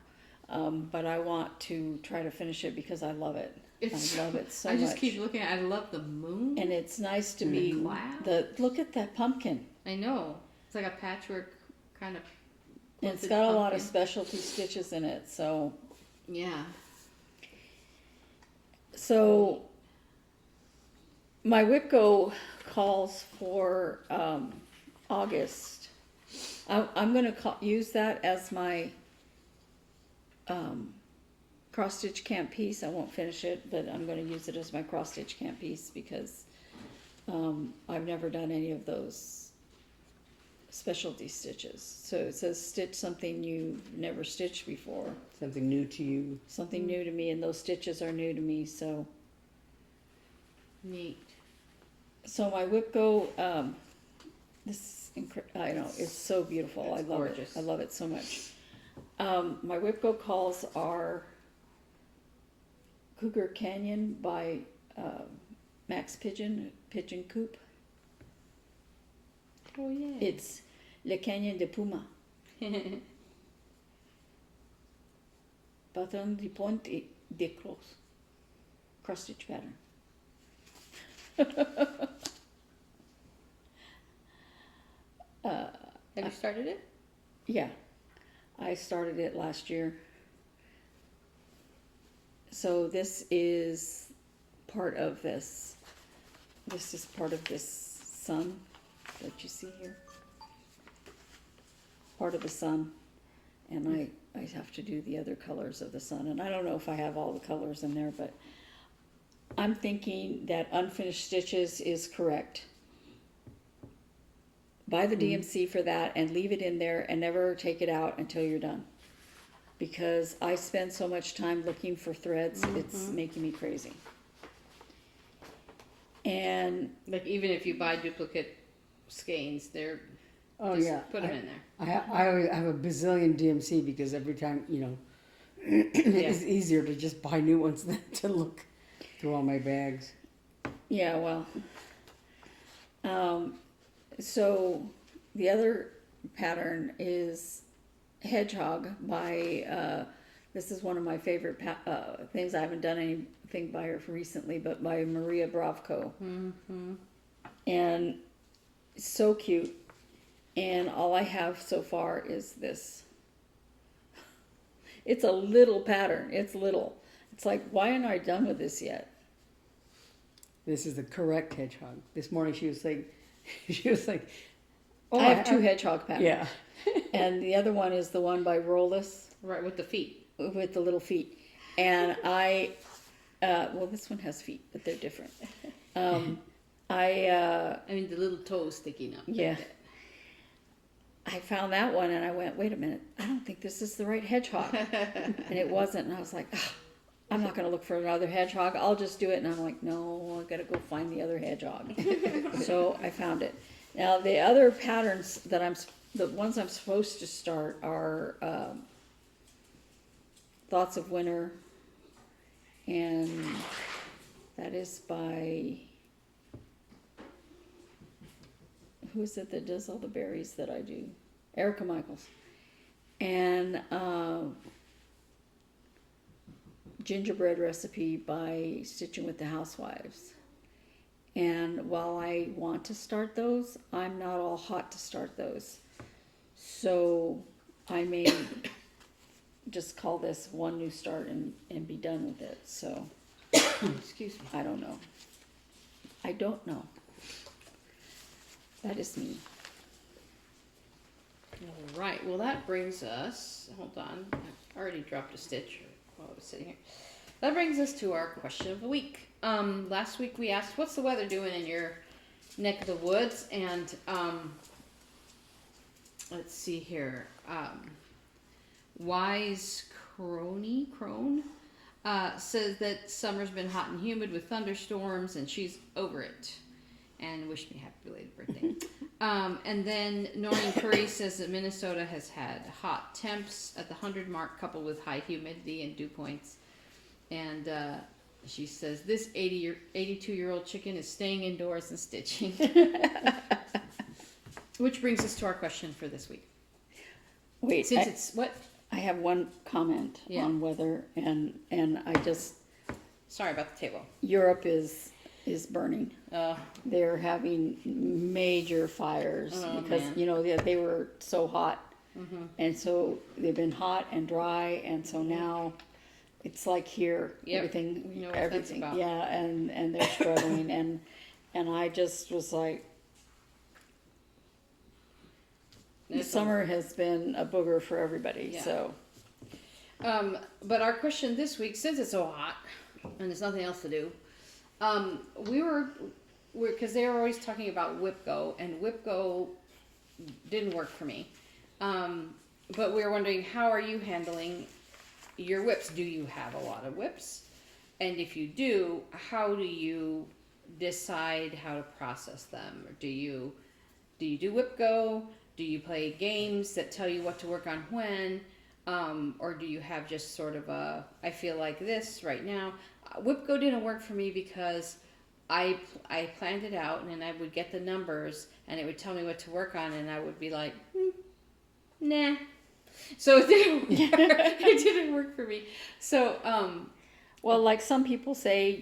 But I want to try to finish it because I love it. I love it so much. I just keep looking at it. I love the moon. And it's nice to be Wow. look at that pumpkin. I know. It's like a patchwork kind of And it's got a lot of specialty stitches in it, so. Yeah. So my WIP-GO calls for August. I'm going to use that as my cross stitch camp piece. I won't finish it, but I'm going to use it as my cross stitch camp piece because I've never done any of those specialty stitches. So it says stitch something you've never stitched before. Something new to you. Something new to me, and those stitches are new to me, so. Neat. So my WIP-GO, this is I know, it's so beautiful. It's I love gorgeous. it. I love it so much. My WIP-GO calls are Cougar Canyon by Max Pigeon Coop. Oh yeah. It's Le Canyon de Puma. Pattern de Point de Cross. Cross stitch pattern. Have you started it? Yeah, I started it last year. So this is part of this. This is part of this sun that you see here. Part of the sun. And I have to do the other colors of the sun. And I don't know if I have all the colors in there, but I'm thinking that unfinished stitches is correct. Buy the DMC for that and leave it in there and never take it out until you're done. Because I spend so much time looking for threads, it's making me crazy. And Like even if you buy duplicate skeins, they're Oh just yeah. put them in there. I always have a bazillion DMC because every time, it's easier to just buy new ones than to look through all my bags. yeah, well, so the other pattern is Hedgehog by, this is one of my favorite things. I haven't done anything by her recently, but by Maria Bravko. Mm-hmm. And it's so cute. And all I have so far is this. It's a little pattern. It's little. It's like, why aren't I done with this yet? This is the correct hedgehog. This morning she was like, oh, I have two hedgehog patterns. Yeah. And the other one is the one by Rollis Right, with the feet. with the little feet. And well, this one has feet, but they're different. I mean, the little toes sticking up. Yeah. I found that one and I went, wait a minute, I don't think this is the right hedgehog. And it wasn't. And I was like, I'm not going to look for another hedgehog. I'll just do it. And I'm like, no, I got to go find the other hedgehog. So I found it. Now, the other patterns that the ones I'm supposed to start are Thoughts of Winter. And that is by, who is it that does all the berries that I do? Erica Michaels. And Gingerbread Recipe by Stitching with the Housewives. And while I want to start those, I'm not all hot to start those. So I may just call this one new start and be done with it. So, Excuse me. I don't know. I don't know. That is me. All right. Well, that brings us. Hold on. I already dropped a stitch while I was sitting here. That brings us to our question of the week. Last week we asked, "What's the weather doing in your neck of the woods?" And let's see here. Wise Crone says that summer's been hot and humid with thunderstorms, and she's over it. And wished me happy belated birthday. And then Noreen Curry says that Minnesota has had hot temps at the 100 mark, coupled with high humidity and dew points. And she says this 82-year-old chicken is staying indoors and stitching. Which brings us to our question for this week. Wait, Since it's what? I have one comment on weather, and I just, Sorry about the table. Europe is burning. Oh, They're having major fires because man. they were so hot And so they've been hot and dry, and so now it's like here, Yep. everything, You know what that's everything, about. yeah, and they're struggling, and I just was like, It's a- summer has been a booger for everybody, Yeah. so. But our question this week, since it's so hot and there's nothing else to do, because they were always talking about WIP-GO, and WIP-GO didn't work for me. But we were wondering, how are you handling your WIPs? Do you have a lot of WIPs? And if you do, how do you decide how to process them? Or do you do WIP-GO? Do you play games that tell you what to work on when? Or do you have just sort of a, I feel like this right now? WIP-GO didn't work for me because I planned it out, and then I would get the numbers and it would tell me what to work on, and I would be like, nah. So it didn't work. It didn't work for me. So, Well, like some people say,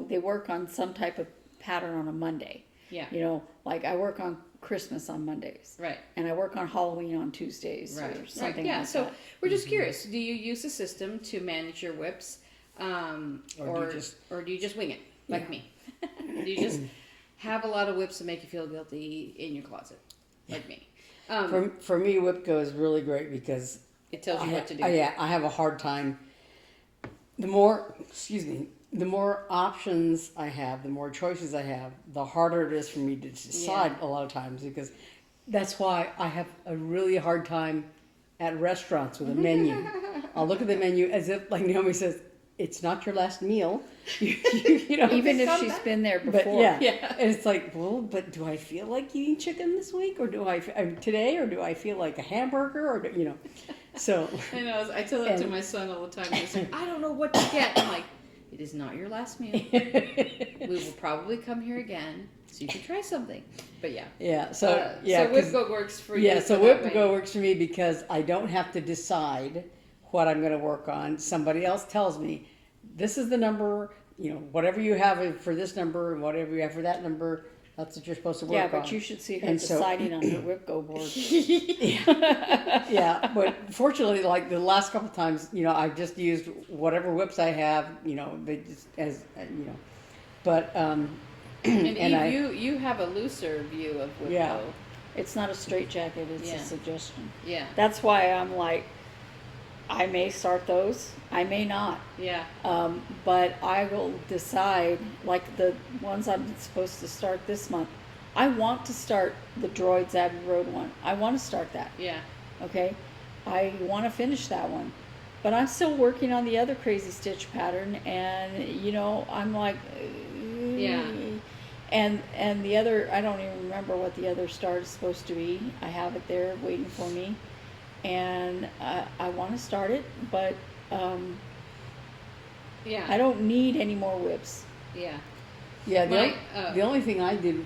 they work on some type of pattern on a Monday. yeah, Like I work on Christmas on Mondays. right. And I work on Halloween on Tuesdays or Right. something Yeah. like So that. we're just curious. Do you use a system to manage your WIPs, or do you just wing it like me? Do you just have a lot of WIPs that make you feel guilty in your closet like me? For me, WIP-GO is really great because It tells you what to do. I have a hard time. The more options I have, the more choices I have, the harder it is for me to decide a lot of times, because that's why I have a really hard time at restaurants with a menu. I'll look at the menu as if, like Naomi says, it's not your last meal. Even if she's been there But before. yeah, and it's like, well, but do I feel like eating chicken this week, or do I today, or do I feel like a hamburger, or so. I know. I tell that to my son all the time. He's like, I don't know what to get. I'm like, it is not your last meal. We will probably come here again, so you can try something. But yeah. Yeah. So yeah. WIP-GO works for you. Yeah. So for that WIP-GO way. works for me because I don't have to decide what I'm going to work on. Somebody else tells me, this is the number. Whatever you have for this number and whatever you have for that number, that's what you're supposed to work on. Yeah, but you should see her And so- deciding on her WIP-GO board. Yeah, but fortunately, like the last couple of times, I've just used whatever whips I have, they just but And Eve, you have a looser view of WIP-GO. Yeah. It's not a straitjacket, it's Yeah. a suggestion. Yeah. That's why I'm like, I may start those, I may not. Yeah. But I will decide, like the ones I'm supposed to start this month. I want to start the Droids Abbey Road one. I want to start that. Yeah. Okay? I want to finish that one. But I'm still working on the other Crazy Stitch pattern, and I'm like, Yeah. And the other, I don't even remember what the other start is supposed to be. I have it there waiting for me, and I want to start it, but Yeah. I don't need any more whips. Yeah. yeah, My, the only thing I did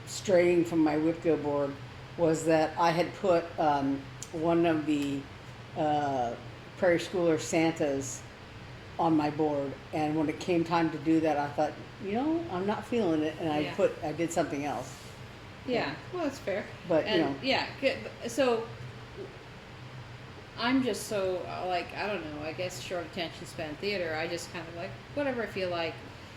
straying from my WIP-GO board was that I had put one of the Prairie Schooler Santas on my board, and when it came time to do that, I thought, I'm not feeling it, and Yeah. I did something else. Yeah. Well, that's fair. But And yeah. So I'm just so like, I don't know. I guess short attention span theater. I just kind of like whatever I feel like.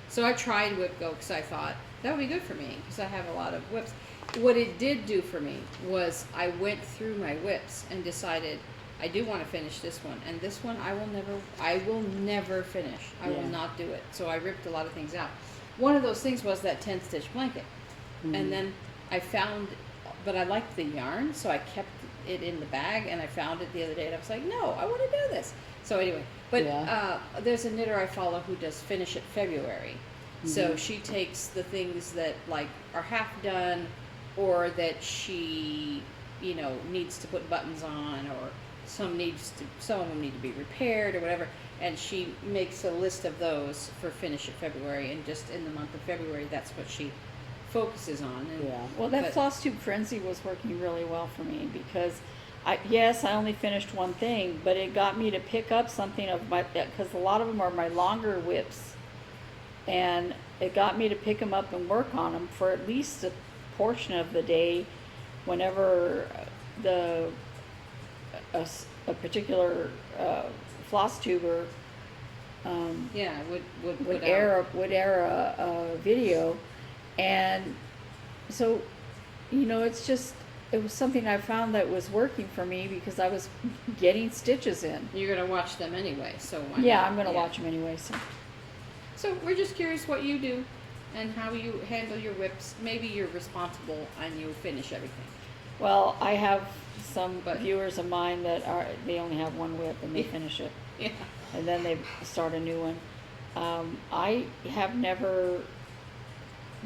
So I tried WIP-GO because I thought that would be good for me because I have a lot of whips. What it did do for me was I went through my whips and decided I do want to finish this one, and this one I will never finish. I will not do it. So I ripped a lot of things out. One of those things was that 10 stitch blanket, and then I found, but I liked the yarn, so I kept it in the bag, and I found it the other day, and I was like, no, I want to do this. So anyway, but there's a knitter I follow who does Finish It February. So she takes the things that like are half done, or that she, needs to put buttons on, or some of them need to be repaired or whatever, and she makes a list of those for Finish It February, and just in the month of February, that's what she focuses on. And, Yeah. Well, that Floss Tube Frenzy was working really well for me because I only finished one thing, but it got me to pick up something of my, because a lot of them are my longer whips, and it got me to pick them up and work on them for at least a portion of the day whenever the a particular floss tuber Yeah, would would put out. air a video, and so it's just it was something I found that was working for me because I was getting stitches in. You're gonna watch them anyway, so why Yeah, not? I'm gonna watch them anyway. So we're just curious what you do and how you handle your WIPs. Maybe you're responsible and you finish everything. Well, I have some But- viewers of mine that they only have one WIP and they finish it, Yeah. and then they start a new one. I have never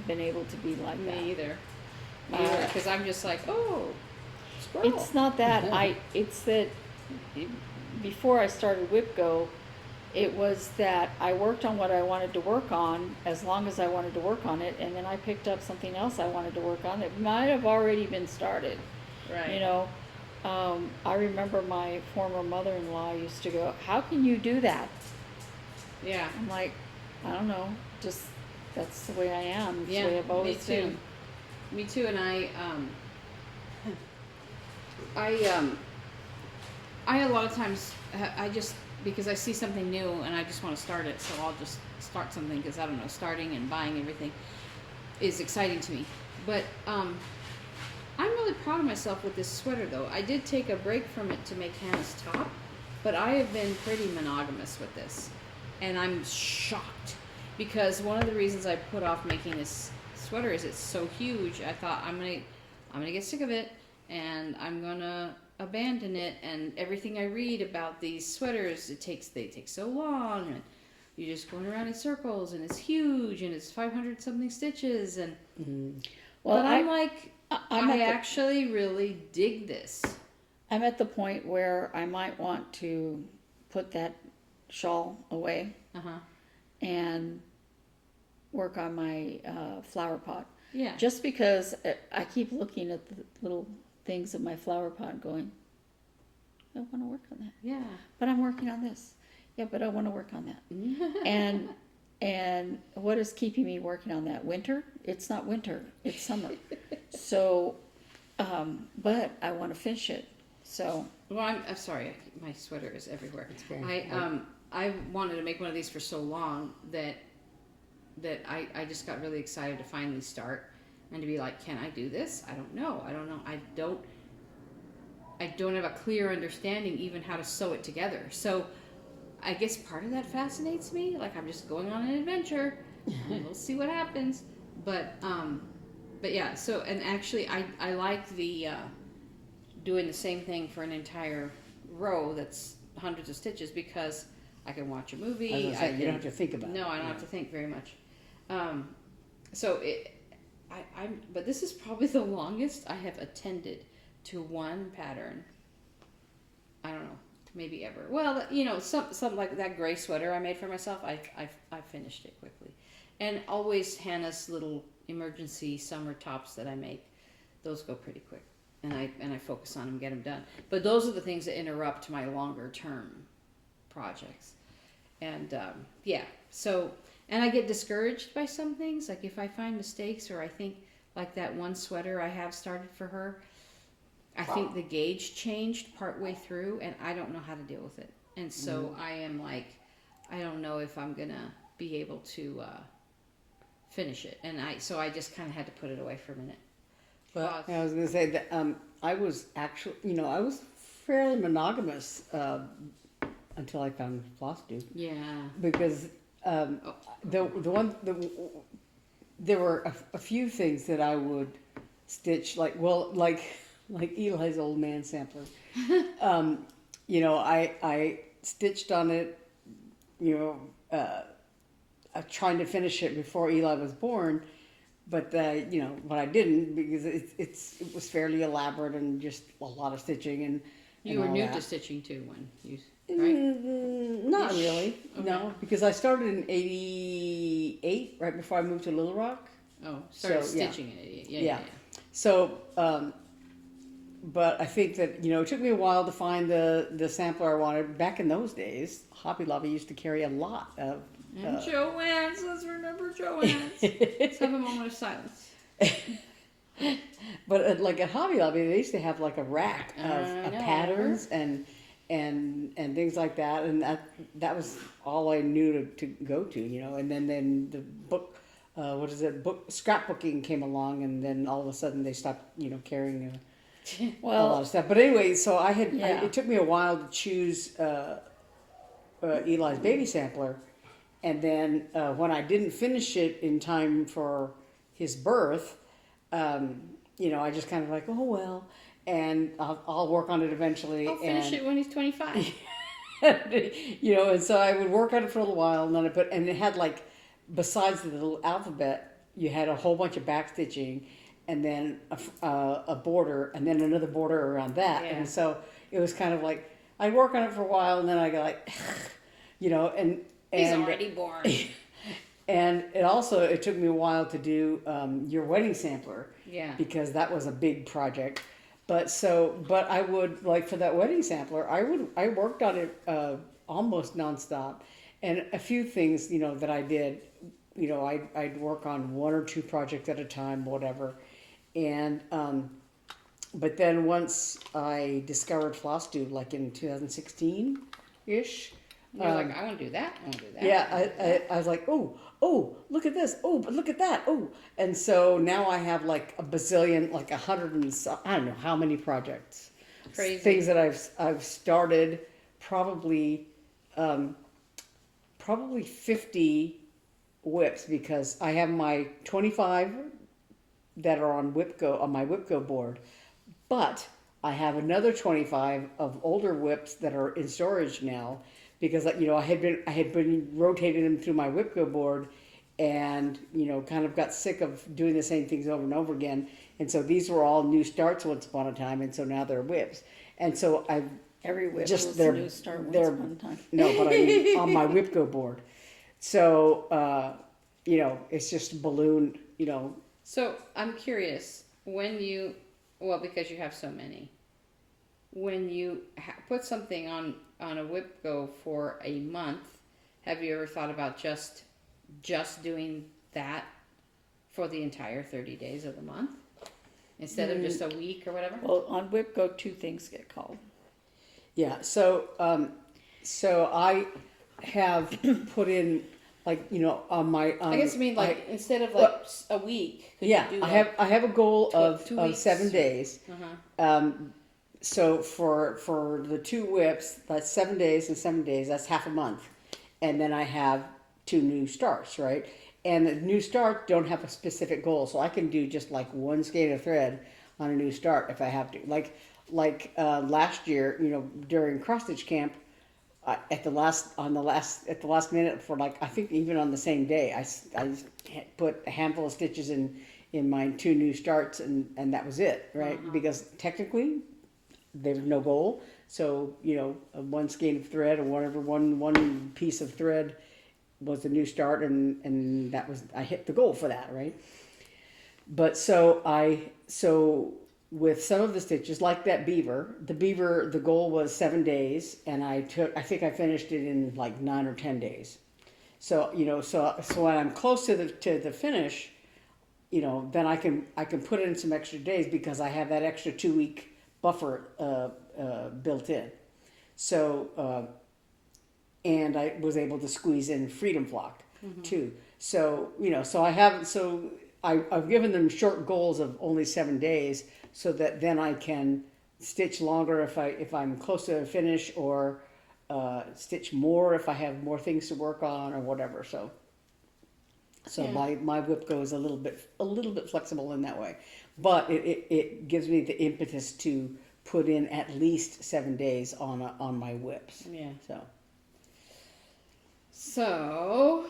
been able to be like that. Me either. Because I'm just like, oh, squirrel. It's not that it's that before I started WIP-GO, it was that I worked on what I wanted to work on as long as I wanted to work on it, and then I picked up something else I wanted to work on that might have already been started. Right. I remember my former mother-in-law used to go, "How can you do that?" Yeah. I'm like, I don't know, just that's the way I am. It's Yeah, the way I've always me too. been. Me too, and I a lot of times I just because I see something new and I just want to start it, so I'll just start something because I don't know, starting and buying everything is exciting to me. But I'm really proud of myself with this sweater, though. I did take a break from it to make Hannah's top, but I have been pretty monogamous with this, and I'm shocked because one of the reasons I put off making this sweater is it's so huge. I thought I'm gonna get sick of it and I'm gonna abandon it, and everything I read about these sweaters, they take so long and you're just going around in circles and it's huge and it's 500 something stitches and Well, but I'm like I'm I at the- actually really dig this. I'm at the point where I might want to put that shawl away Uh-huh. and work on my flower pot. Yeah. Just because I keep looking at the little things of my flower pot going, I want to work on that. Yeah. But I'm working on this. Yeah, but I want to work on that. And what is keeping me working on that? Winter? It's not winter. It's summer. So, but I want to finish it. So, Well, I'm sorry. My sweater is everywhere. okay. I wanted to make one of these for so long that I just got really excited to finally start and to be like, can I do this? I don't know. I don't have a clear understanding even how to sew it together. So I guess part of that fascinates me. Like I'm just going on an adventure and we'll see what happens. But yeah, so and actually I like the doing the same thing for an entire row that's hundreds of stitches because I can watch a movie. I was gonna say, you don't have to think about it. No, I don't have to think very much. But this is probably the longest I have attended to one pattern. I don't know, maybe ever. Well, something like that gray sweater I made for myself. I finished it quickly, and always Hannah's little emergency summer tops that I make, those go pretty quick, and I focus on them, get them done. But those are the things that interrupt my longer term projects, and so. And I get discouraged by some things, like if I find mistakes or I think, like that one sweater I have started for her, I think the gauge changed partway through and I don't know how to deal with it. And so I am like, I don't know if I'm going to be able to finish it. And so I just kind of had to put it away for a minute. Well, I was going to say that I was actually, I was fairly monogamous until I found floss tube. Yeah. Because there were a few things that I would stitch like Eli's old man sampler. I stitched on it, trying to finish it before Eli was born, but what I didn't because it was fairly elaborate and just a lot of stitching and You were all new that. to stitching too when you, right? Not really, Okay. no, because I started in '88, right before I moved to Little Rock. Oh, started So, yeah. stitching it. Yeah. Yeah. So, but I think that it took me a while to find the sampler I wanted. Back in those days, Hobby Lobby used to carry a lot of. And Joanne's, let's remember Joanne's. Let's have a moment of silence. But like at Hobby Lobby, they used to have like a rack I of know. patterns and things like that, and that was all I knew to go to, you know. And then the book, what is it? Book scrapbooking came along, and then all of a sudden they stopped, you know, carrying a lot Well, of stuff. But anyway, so Yeah. it took me a while to choose Eli's baby sampler, and then when I didn't finish it in time for his birth, you know, I just kind of like, oh well, and I'll work on it eventually. I'll finish it when he's 25. You know, and so I would work on it for a little while, and then and it had like, besides the little alphabet, you had a whole bunch of back stitching, and then a border, and then another border around that, Yeah. and so it was kind of like I'd work on it for a while, and then I go like, you know, and He's already born. and it took me a while to do your wedding sampler. Yeah. Because that was a big project. But I would, like, for that wedding sampler, I worked on it almost nonstop. And a few things, you know, that I did, you know, I'd work on one or two projects at a time, whatever. And but then once I discovered Floss Tube, like in 2016 ish. You're like, I want to do that. I want to do that. Yeah, I was like, oh, look at this. Oh, but look at that. Oh, and so now I have like a bazillion, like 100 and I don't know how many projects. Crazy. Things that I've started, probably 50 WIPs, because I have my 25 that are on WIP-GO, on my WIP-GO board, but I have another 25 of older WIPs that are in storage now, because, you know, I had been rotating them through my WIP-GO board, and, you know, kind of got sick of doing the same things over and over again. And so these were all new starts once upon a time, and so now they're WIPs. And so I've every WIP just was they're a new start once they're upon a time. no, but I mean on my WIP-GO board. So you know, it's just ballooned, you know. So I'm curious, because you have so many, when you put something on a WIP-GO for a month, have you ever thought about just doing that for the entire 30 days of the month instead of just a week or whatever? Well, on WIP-GO, two things get called. Yeah, so I have put in, like, you know, on my I guess I mean like instead of like a week. Could yeah, you do I have a goal of 2 weeks? 7 days. Uh-huh. So for the two WIPs, that's 7 days and 7 days. That's half a month, and then I have 2 new starts, right? And the new start don't have a specific goal, so I can do just like one skein of thread on a new start if I have to. Like last year, you know, during cross stitch camp, at the last minute, for like, I think even on the same day, I put a handful of stitches in my 2 new starts, and that was it, right? Uh-huh. Because technically there was no goal, so, you know, one skein of thread or whatever, one piece of thread was a new start, and that was, I hit the goal for that, right? But so with some of the stitches, like that the goal was 7 days, and I think I finished it in like 9 or 10 days. So, you know, so when I'm close to the finish, you know, then I can put in some extra days, because I have that extra 2-week buffer built in. So, and I was able to squeeze in Freedom Flock too. So, you know, I've given them short goals of only 7 days, so that then I can stitch longer if I'm close to a finish, or stitch more if I have more things to work on or whatever. So Yeah. my WIP-GO is a little bit flexible in that way, but it gives me the impetus to put in at least 7 days on my WIPs. Yeah. So So,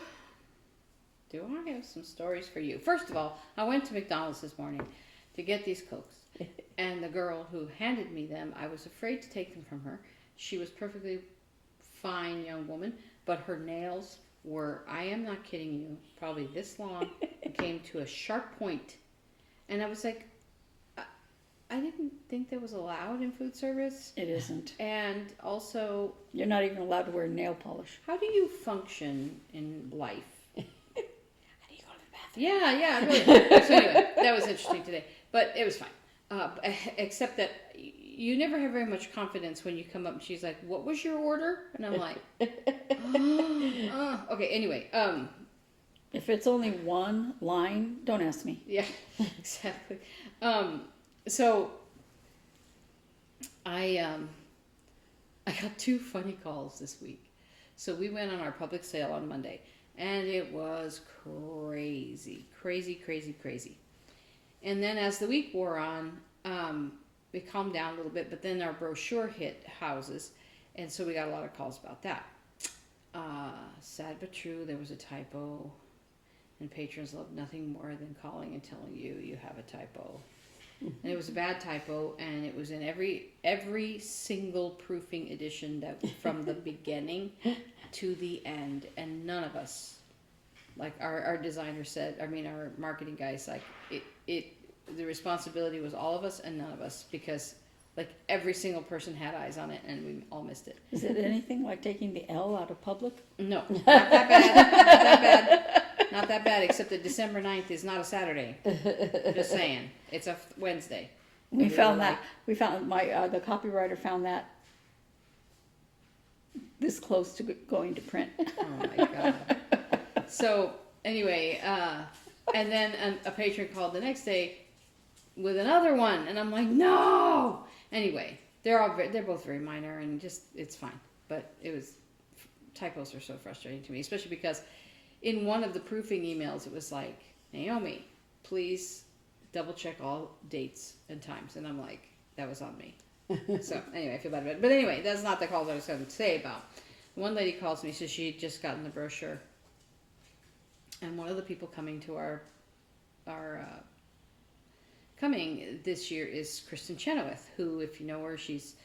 do I have some stories for you? First of all, I went to McDonald's this morning to get these Cokes. And the girl who handed me them, I was afraid to take them from her. She was perfectly fine young woman, but her nails were, I am not kidding you, probably this long, and came to a sharp point. And I was like, I didn't think that was allowed in food service. It isn't. And also, You're not even allowed to wear nail polish. how do you function in life? how do you go to the bathroom? Yeah, really. So anyway, that was interesting today, but it was fine. Except that you never have very much confidence when you come up and she's like, "What was your order?" And I'm like, okay. Anyway, If it's only one line, don't ask me. yeah, exactly. So I got 2 funny calls this week. So we went on our public sale on Monday, and it was crazy. And then as the week wore on, we calmed down a little bit, but then our brochure hit houses, and so we got a lot of calls about that. Sad but true, there was a typo, and patrons love nothing more than calling and telling you have a typo. And it was a bad typo, and it was in every single proofing edition that from the beginning to the end, and none of us, like our designer said, our marketing guys, like the responsibility was all of us and none of us, because like every single person had eyes on it and we all missed it. Is it anything like taking the L out of public? No, not that bad. Not that bad, except that December 9th is not a Saturday. Just saying. It's a Wednesday. We found that. We found the copywriter found that this close to going to print. Oh my God. So anyway, and then a patron called the next day with another one, and I'm like, no. Anyway, they're both very minor, and just it's fine. But typos are so frustrating to me, especially because in one of the proofing emails it was like, Naomi, please double check all dates and times, and I'm like, that was on me. So anyway, I feel bad about it. But anyway, that's not the call that I was going to say about. One lady calls me, says she had just gotten the brochure, and one of the people coming to our coming this year is Kristen Chenoweth, who, if you know her, she's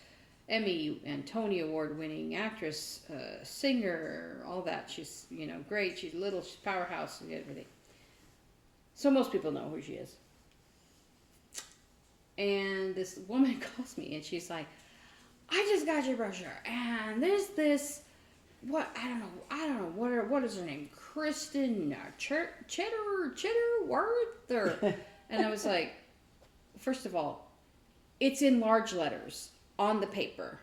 Emmy and Tony Award-winning actress, singer, all that. She's great. She's little, she's powerhouse and everything. So most people know who she is. And this woman calls me and she's like, I just got your brochure, and there's this, I don't know, what is her name? Kristen Cheddarworth, and I was like, first of all, it's in large letters on the paper,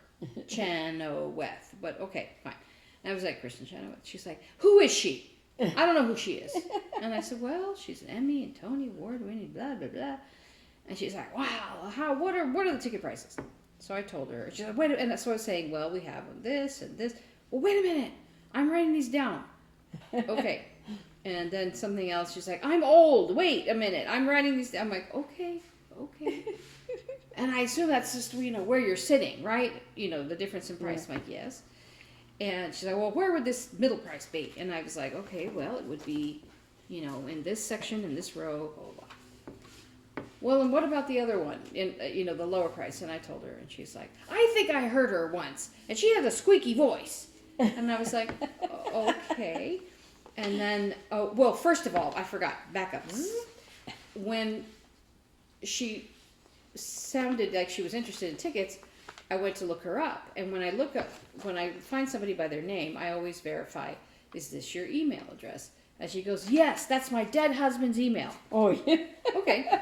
Chenoweth, but okay, fine. And I was like, Kristen Chenoweth. She's like, who is she? I don't know who she is. And I said, well, she's an Emmy and Tony Award-winning, blah blah blah. And she's like, wow, what are the ticket prices? So I told her. She's like, wait, and so I was saying, well, we have this and this. Well, wait a minute, I'm writing these down. Okay. And then something else, she's like, I'm old, wait a minute, I'm writing these down. I'm like, okay. And I assume that's just, where you're sitting, right? The difference in price. I'm like, yes. And she's like, well, where would this middle price be? And I was like, okay, well, it would be, in this section, in this row, blah, blah, blah. Well, and what about the other one, in the lower price? And I told her, and she's like, I think I heard her once, and she has a squeaky voice. And I was like, okay. And then, well, first of all, I forgot, back up. When she sounded like she was interested in tickets, I went to look her up. And when I find somebody by their name, I always verify, is this your email address? And she goes, yes, that's my dead husband's email. Oh, yeah. Okay,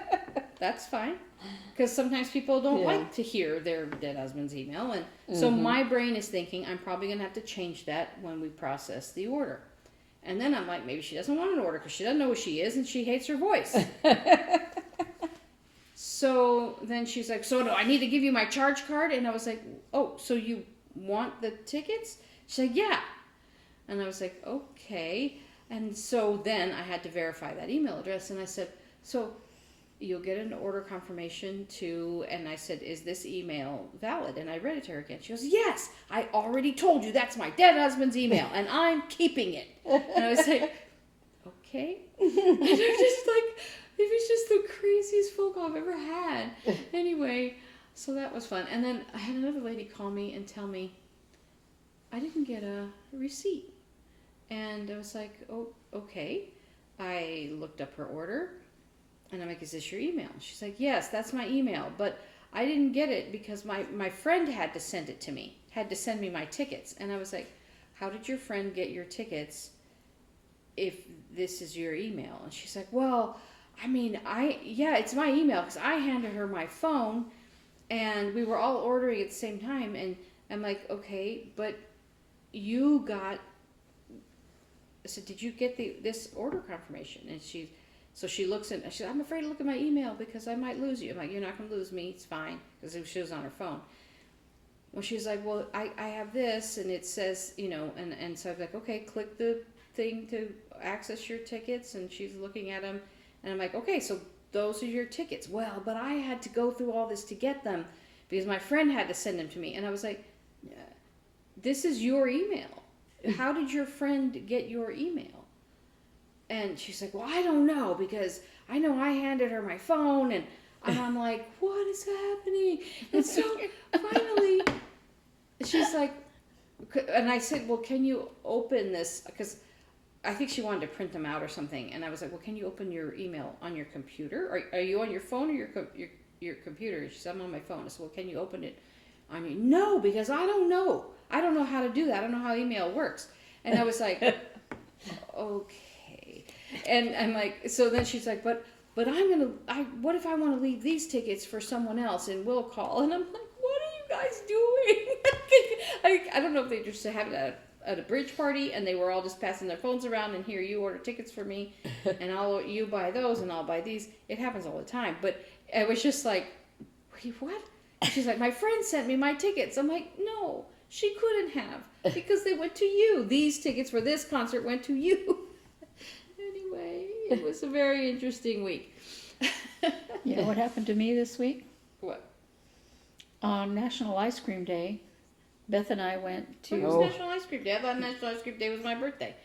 that's fine. Because sometimes people don't like to hear their dead husband's email. And so my brain is thinking, I'm probably going to have to change that when we process the order. And then I'm like, maybe she doesn't want an order because she doesn't know who she is and she hates her voice. So then she's like, so do I need to give you my charge card? And I was like, oh, so you want the tickets? She's like, yeah. And I was like, okay. And so then I had to verify that email address. And I said, so you'll get an order confirmation and I said, is this email valid? And I read it to her again. She goes, yes, I already told you that's my dead husband's email and I'm keeping it. And I was like, okay. And I'm just like, it was just the craziest phone call I've ever had. Anyway, so that was fun. And then I had another lady call me and tell me I didn't get a receipt. And I was like, oh, okay. I looked up her order. And I'm like, is this your email? She's like, yes, that's my email. But I didn't get it because my friend had to send it to me, had to send me my tickets. And I was like, how did your friend get your tickets if this is your email. And she's like, well, I mean, yeah, it's my email because I handed her my phone and we were all ordering at the same time. And I'm like, okay, but you got, I said, did you get this order confirmation? And so she looks in, she said, I'm afraid to look at my email because I might lose you. I'm like, you're not going to lose me. It's fine. Because she was on her phone. Well, she's like, well, I have this and it says, you know, and so I was like, okay, click the thing to access your tickets. And she's looking at them. And I'm like, okay, so those are your tickets. Well, but I had to go through all this to get them because my friend had to send them to me. And I was like, this is your email. How did your friend get your email? And she's like, well, I don't know because I know I handed her my phone. And I'm like, what is happening? And so finally, she's like, and I said, well, can you open this? Because I think she wanted to print them out or something. And I was like, well, can you open your email on your computer? Are you on your phone or your computer? She said, I'm on my phone. I said, well, can you open it on your? No, because I don't know. I don't know how to do that. I don't know how email works. And I was like, okay. And I'm like, so then she's like, but what if I want to leave these tickets for someone else and we'll call? And I'm like, what are you guys doing? I don't know if they just have it at a bridge party and they were all just passing their phones around and here, you order tickets for me and you buy those and I'll buy these. It happens all the time. But I was just like, wait, what? And she's like, my friend sent me my tickets. I'm like, no, she couldn't have because they went to you. These tickets for this concert went to you. Anyway, it was a very interesting week. You know what happened to me this week? What? On National Ice Cream Day, Beth and I went to... When was National Ice Cream Day? I thought National Ice Cream Day was my birthday.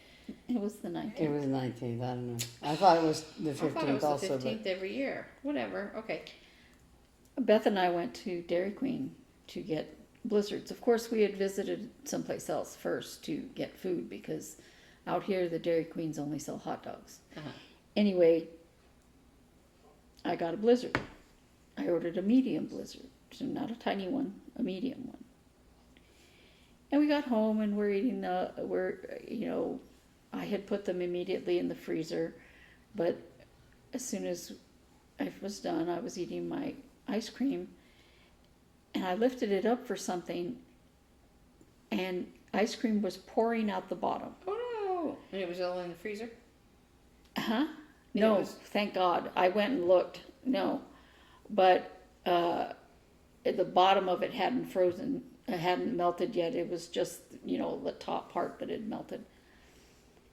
It was the 19th. It was the 19th. I don't know. I thought it was the 15th I thought it was also. the 15th every year. Whatever. Okay. Beth and I went to Dairy Queen to get blizzards. Of course, we had visited someplace else first to get food because out here the Dairy Queens only sell hot dogs. Uh-huh. Anyway, I got a blizzard. I ordered a medium blizzard, so not a tiny one, a medium one. And we got home and we're eating I had put them immediately in the freezer, but as soon as I was done, I was eating my ice cream and I lifted it up for something and ice cream was pouring out the bottom. Oh no! And it was all in the freezer? Huh? No, thank God. I went and looked. No. But the bottom of it hadn't frozen. It hadn't melted yet. It was just, the top part that had melted.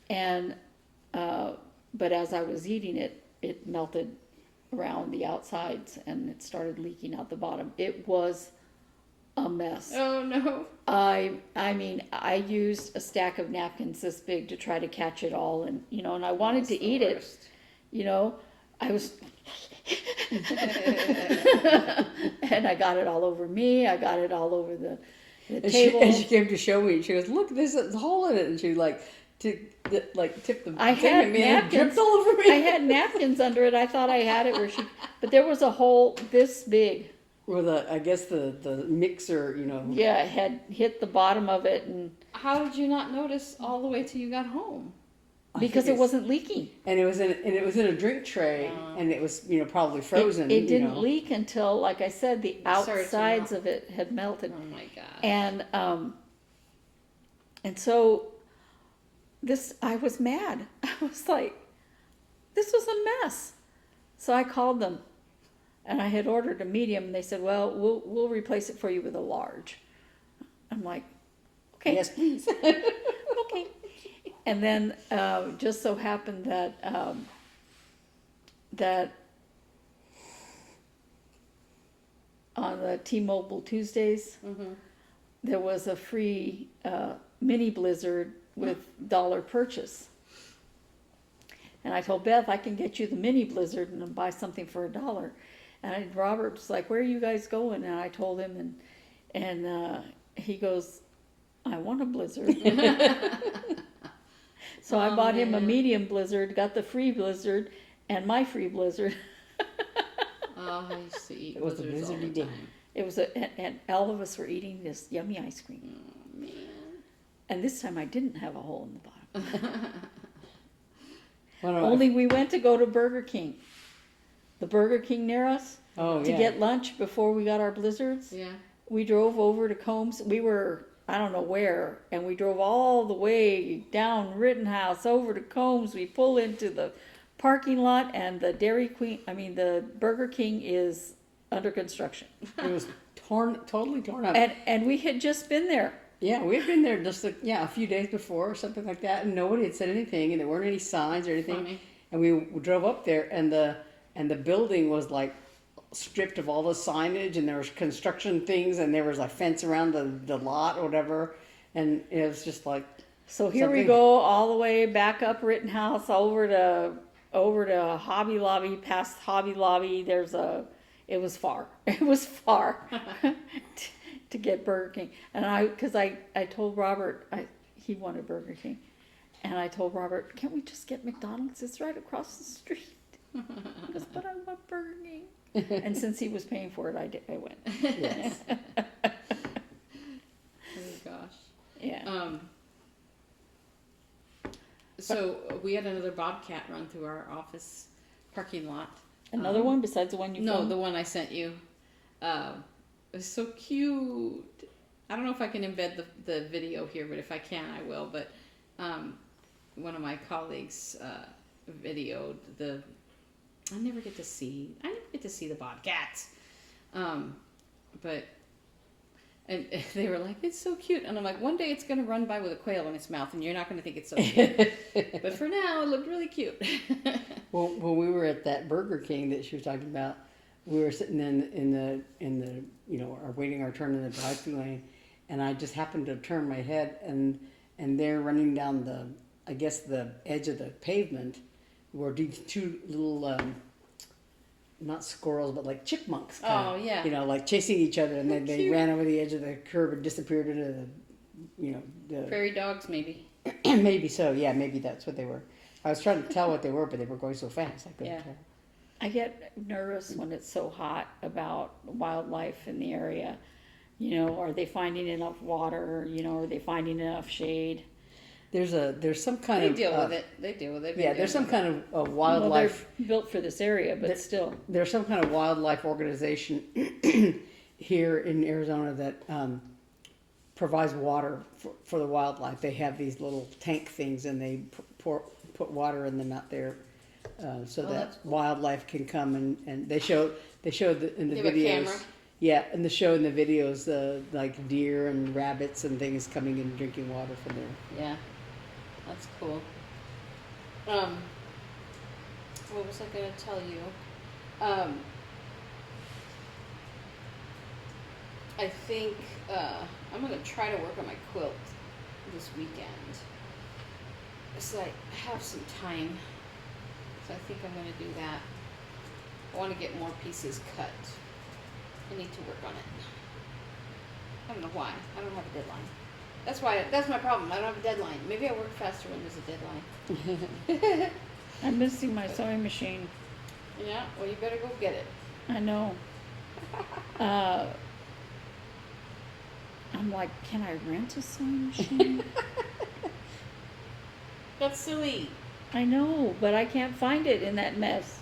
And, but as I was eating it, it melted around the outsides and it started leaking out the bottom. It was a mess. Oh no. I mean, I used a stack of napkins this big to try to catch it all. And, and I wanted to eat it. I was, and I got it all over me. I got it all over the table. And she came to show me. She goes, "Look, there's a hole in it." And she tipped the I had thing and it dripped napkins. all over me. I had napkins under it. I thought I had it but there was a hole this big. Well, I guess the mixer, Yeah, it had hit the bottom of it, and How did you not notice all the way till you got home? because it wasn't leaking. And it was in a drink tray, and it was probably frozen. It didn't leak until, like I said, the started to outsides melt. of it had melted. Oh my god. And so I was mad. I was like, this was a mess. So I called them, and I had ordered a medium, and they said, well, we'll replace it for you with a large. I'm like, okay. Yes, please. Okay. And then just so happened that on the T-Mobile Tuesdays, there was a free mini blizzard with dollar purchase. And I told Beth, I can get you the mini blizzard and buy something for $1. And Robert was like, where are you guys going? And I told him, and he goes, I want a blizzard. So I bought him a medium blizzard, got the free blizzard, and my free blizzard. Oh, I used to eat It was a blizzards all the blizzardy day. time. It was and all of us were eating this yummy ice cream. Oh, man. And this time I didn't have a hole in the bottom. Well, Only we went to go to Burger King. The Burger King near us oh to yeah. get lunch before we got our blizzards. Yeah. We drove over to Combs. We were, I don't know where, and we drove all the way down Rittenhouse over to Combs. We pull into the parking lot, and the the Burger King is under construction. It was totally torn up. And we had just been there. Yeah, we had been there just a few days before or something like that, and nobody had said anything, and there weren't any signs or anything. Funny. And we drove up there, and the building was like stripped of all the signage, and there was construction things, and there was a fence around the lot or whatever, and it was just like. So here we go all the way back up Rittenhouse over to Hobby Lobby, past Hobby Lobby. It was far. It was far to get Burger King. And because I told Robert, he wanted Burger King. And I told Robert, can't we just get McDonald's? It's right across the street. He goes, but I want Burger King. And since he was paying for it, I went. Yes. Oh gosh. Yeah. So we had another bobcat run through our office parking lot. Another one besides the one you No, filmed? the one I sent you. It was so cute. I don't know if I can embed the video here, but if I can, I will. But one of my colleagues videoed I never get to see the bobcats. And they were like, it's so cute. And I'm like, one day it's going to run by with a quail in its mouth, and you're not going to think it's so cute. But for now, it looked really cute. Well, when we were at that Burger King that she was talking about, we were sitting in the waiting our turn in the drive-through lane, and I just happened to turn my head, and they're running down the edge of the pavement were these two little not squirrels, but like chipmunks. Oh, yeah. Like chasing each other, and then they Cute. ran over the edge of the curb and disappeared into the Prairie dogs, maybe. maybe so. Yeah, maybe that's what they were. I was trying to tell what they were, but they were going so fast I couldn't Yeah. tell. I get nervous when it's so hot about wildlife in the area. Are they finding enough water? Are they finding enough shade? There's some kind They of deal with it. They deal with it. yeah. There's some kind of Well, wildlife. they're built for this area, but still. There's some kind of wildlife organization here in Arizona that provides water for the wildlife. They have these little tank things, and they put water in them out there, so that that's cool. wildlife can come and they show in the They have a videos. camera? Yeah, in the videos, like deer and rabbits and things coming and drinking water from there. Yeah, that's cool. What was I going to tell you? I think I'm going to try to work on my quilt this weekend. So I have some time. So I think I'm going to do that. I want to get more pieces cut. I need to work on it. I don't know why. I don't have a deadline. That's my problem. I don't have a deadline. Maybe I work faster when there's a deadline. I'm missing my sewing machine. Yeah, well, you better go get it. I know. I'm like, can I rent a sewing machine? That's silly. I know, but I can't find it in that mess.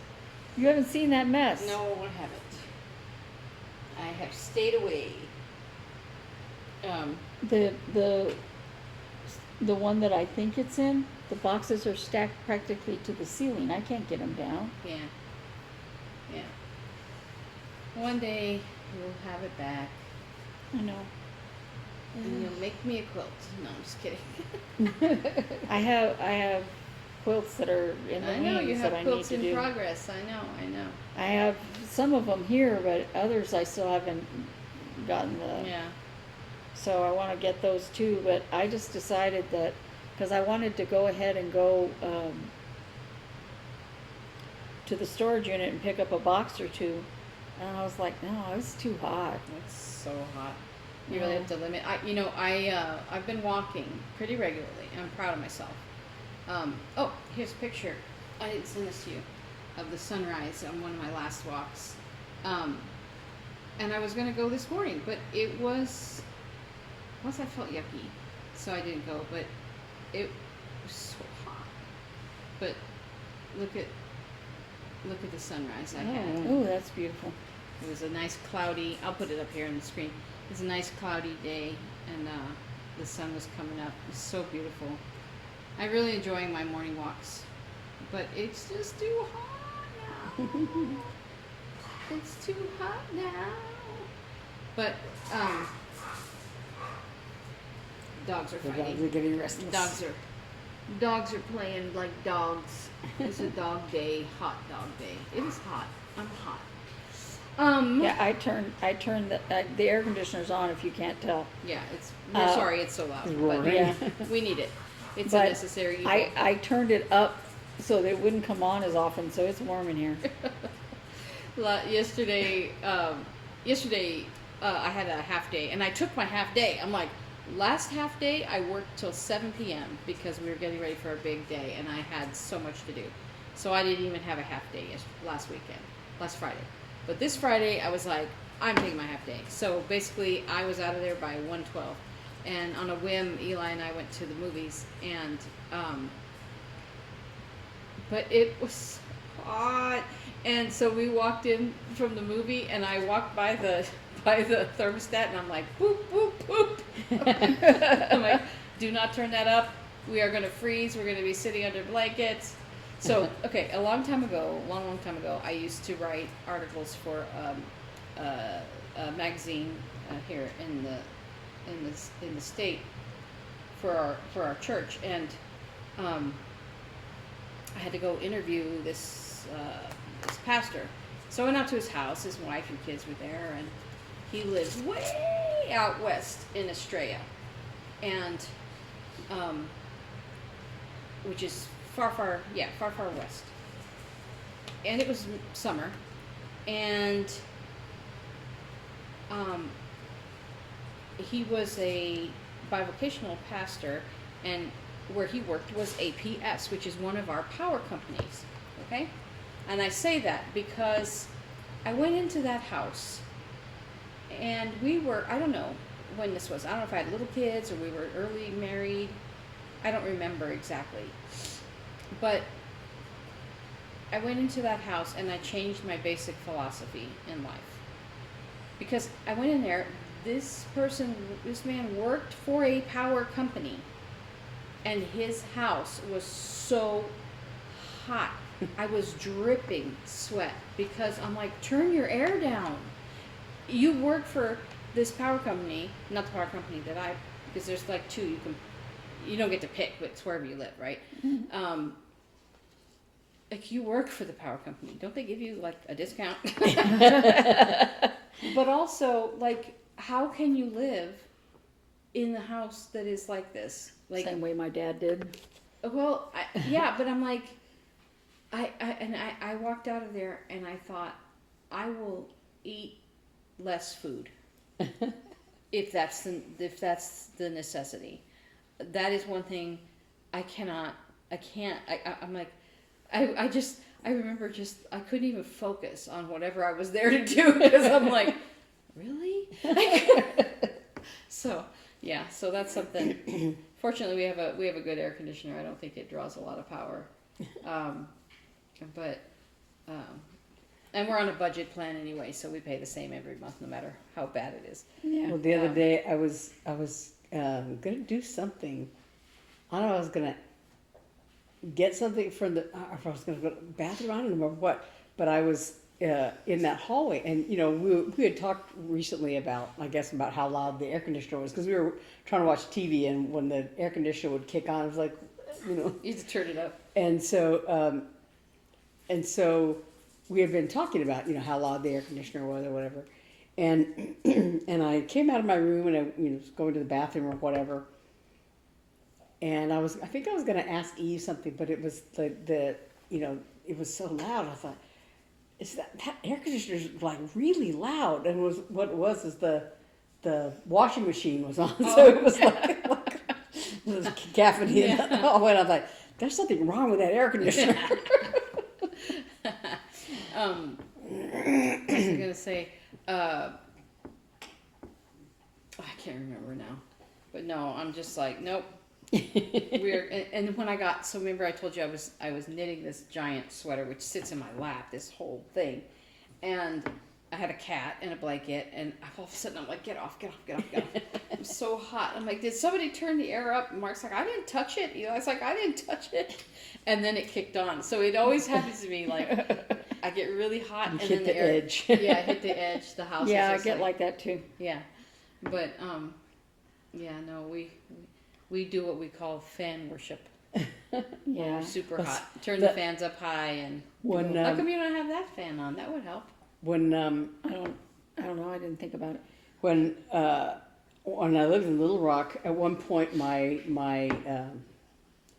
You haven't seen that mess. No, I haven't. I have stayed away. The one that I think it's in, the boxes are stacked practically to the ceiling. I can't get them down. Yeah. Yeah. One day you'll have it back, I know. and you'll make me a quilt. No, I'm just kidding. I have quilts that are in the I know you wings have that I need quilts to in do. progress. I know. I have some of them here, but others I still haven't gotten the. Yeah. So I want to get those too, but I just decided that because I wanted to go ahead and go to the storage unit and pick up a box or two, and I was like, no, it's too hot. It's so hot. You really have to limit. I've been walking pretty regularly. I'm proud of myself. Here's a picture. I didn't send this to you of the sunrise on one of my last walks. And I was gonna go this morning, but it was. Once I felt yucky, so I didn't go. But it was so hot. But look at the sunrise I had. Oh, that's beautiful. It was a nice cloudy. I'll put it up here on the screen. It was a nice cloudy day, and the sun was coming up. It was so beautiful. I'm really enjoying my morning walks, but it's just too hot now. It's too hot now. But dogs are The fighting. dogs are getting restless. Dogs are playing like dogs. It's a dog day, hot dog day. It is hot. I'm hot. Yeah, I turned the air conditioner's on. If you can't tell. Yeah, we're sorry it's so loud, It's but roaring. Yeah. we need it. It's But a necessary evil. I turned it up so that it wouldn't come on as often, so it's warm in here. Yesterday, I had a half day, and I took my half day. I'm like, last half day I worked till 7 p.m. because we were getting ready for a big day, and I had so much to do. So I didn't even have a half day last Friday. But this Friday I was like, I'm taking my half day. So basically I was out of there by 1:12. And on a whim, Eli and I went to the movies, and but it was hot, and so we walked in from the movie, and I walked by the thermostat, and I'm like, boop boop boop. I'm like, do not turn that up. We are going to freeze. We're going to be sitting under blankets. So okay, a long time ago, I used to write articles for a magazine here in the state for our church, and I had to go interview this pastor. So I went out to his house. His wife and kids were there, and he lives way out west in Estrella, and which is far west. And it was summer, and he was a bivocational pastor, and where he worked was APS, which is one of our power companies, okay? And I say that because I went into that house, and I don't know when this was. I don't know if I had little kids or we were early married. I don't remember exactly. But I went into that house, and I changed my basic philosophy in life. Because I went in there, this man worked for a power company, and his house was so hot. I was dripping sweat because I'm like, turn your air down. You work for this power company, not the power company because there's like two, you don't get to pick, but it's wherever you live, right? Mm-hmm. Like, you work for the power company. Don't they give you like a discount? But also, like, how can you live in the house that is like this? Like, Same way my dad did. well, yeah, but I'm like, I walked out of there, and I thought, I will eat less food if that's the necessity. That is one thing I'm like, I remember I couldn't even focus on whatever I was there to do, because I'm like, really? So that's something. Fortunately, we have a good air conditioner. I don't think it draws a lot of power. And we're on a budget plan anyway, so we pay the same every month, no matter how bad it is. Yeah. Well, the other day I was gonna do something. I don't know. I was gonna get something from if I was gonna go to the bathroom. I don't remember what, but I was in that hallway, and we had talked recently about how loud the air conditioner was, because we were trying to watch TV, and when the air conditioner would kick on, it was like, You just turn it up. And so we had been talking about, how loud the air conditioner was or whatever. And and I came out of my room, and I was going to the bathroom or whatever. And I think I was going to ask Eve something, but it was it was so loud. I thought, is that air conditioner is like really loud? And what it was is the washing machine was on, so it was like it was caffeine in the hallway. And I was like, there's something wrong with that air conditioner. I was gonna say, I can't remember now, but no, I'm just like, nope, And when I got, so remember I told you I was knitting this giant sweater which sits in my lap, this whole thing, and I had a cat and a blanket, and all of a sudden I'm like, get off. I'm so hot. I'm like, did somebody turn the air up? And Mark's like, I didn't touch it. I was like, I didn't touch it. And then it kicked on. So it always happens to me, like, I get really hot and hit then the the air, edge. yeah, I hit the edge. The house. Yeah, is I just get like that too. yeah, but yeah, no, we do what we call fan worship. Yeah. Super hot. Turn the- the fans up high and. When How come you don't have that fan on? That would help. when I don't know. I didn't think about it. when I lived in Little Rock, at one point my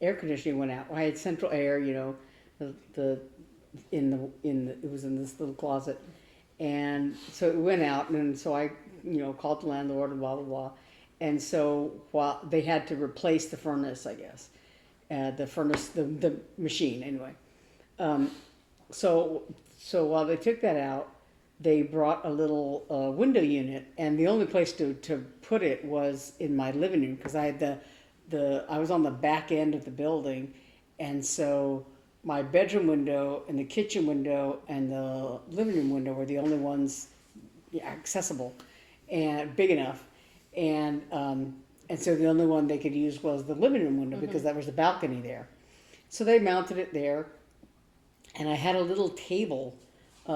air conditioning went out. I had central air, you know, it was in this little closet, and so it went out, and so I, you know, called the landlord and blah blah blah, and so while they had to replace the furnace, I guess, the machine anyway. So while they took that out, they brought a little window unit, and the only place to put it was in my living room, because I had I was on the back end of the building, and so my bedroom window and the kitchen window and the living room window were the only ones accessible and big enough, and so the only one they could use was the living room window, because that was the balcony there. So they mounted it there, and I had a little table. It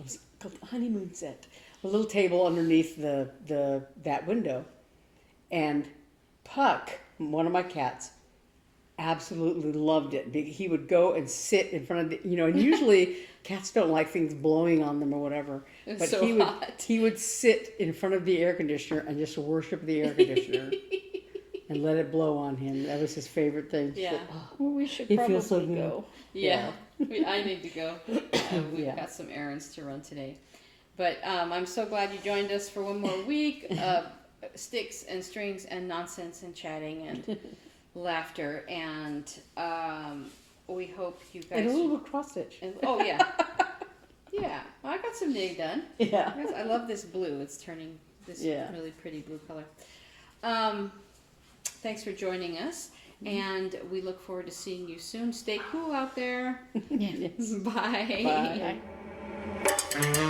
was called the honeymoon set. A little table underneath that window, and Puck, one of my cats, absolutely loved it. He would go and sit in front of the, you know, and usually cats don't like things blowing on them or whatever. It's But so hot. he would sit in front of the air conditioner and just worship the air conditioner and let it blow on him. That was his favorite thing. Yeah. Well, we should It probably feels so good. go. Yeah, I need to go. We've Yeah. got some errands to run today. But I'm so glad you joined us for one more week of sticks and strings and nonsense and chatting and laughter. And we hope you guys... And a little bit of cross stitch. Oh, yeah. Yeah. Well, I got some knitting done. Yeah. I love this blue. It's turning this really pretty blue color. Thanks for joining us. And we look forward to seeing you soon. Stay cool out there. Yeah. Bye. Bye. Bye.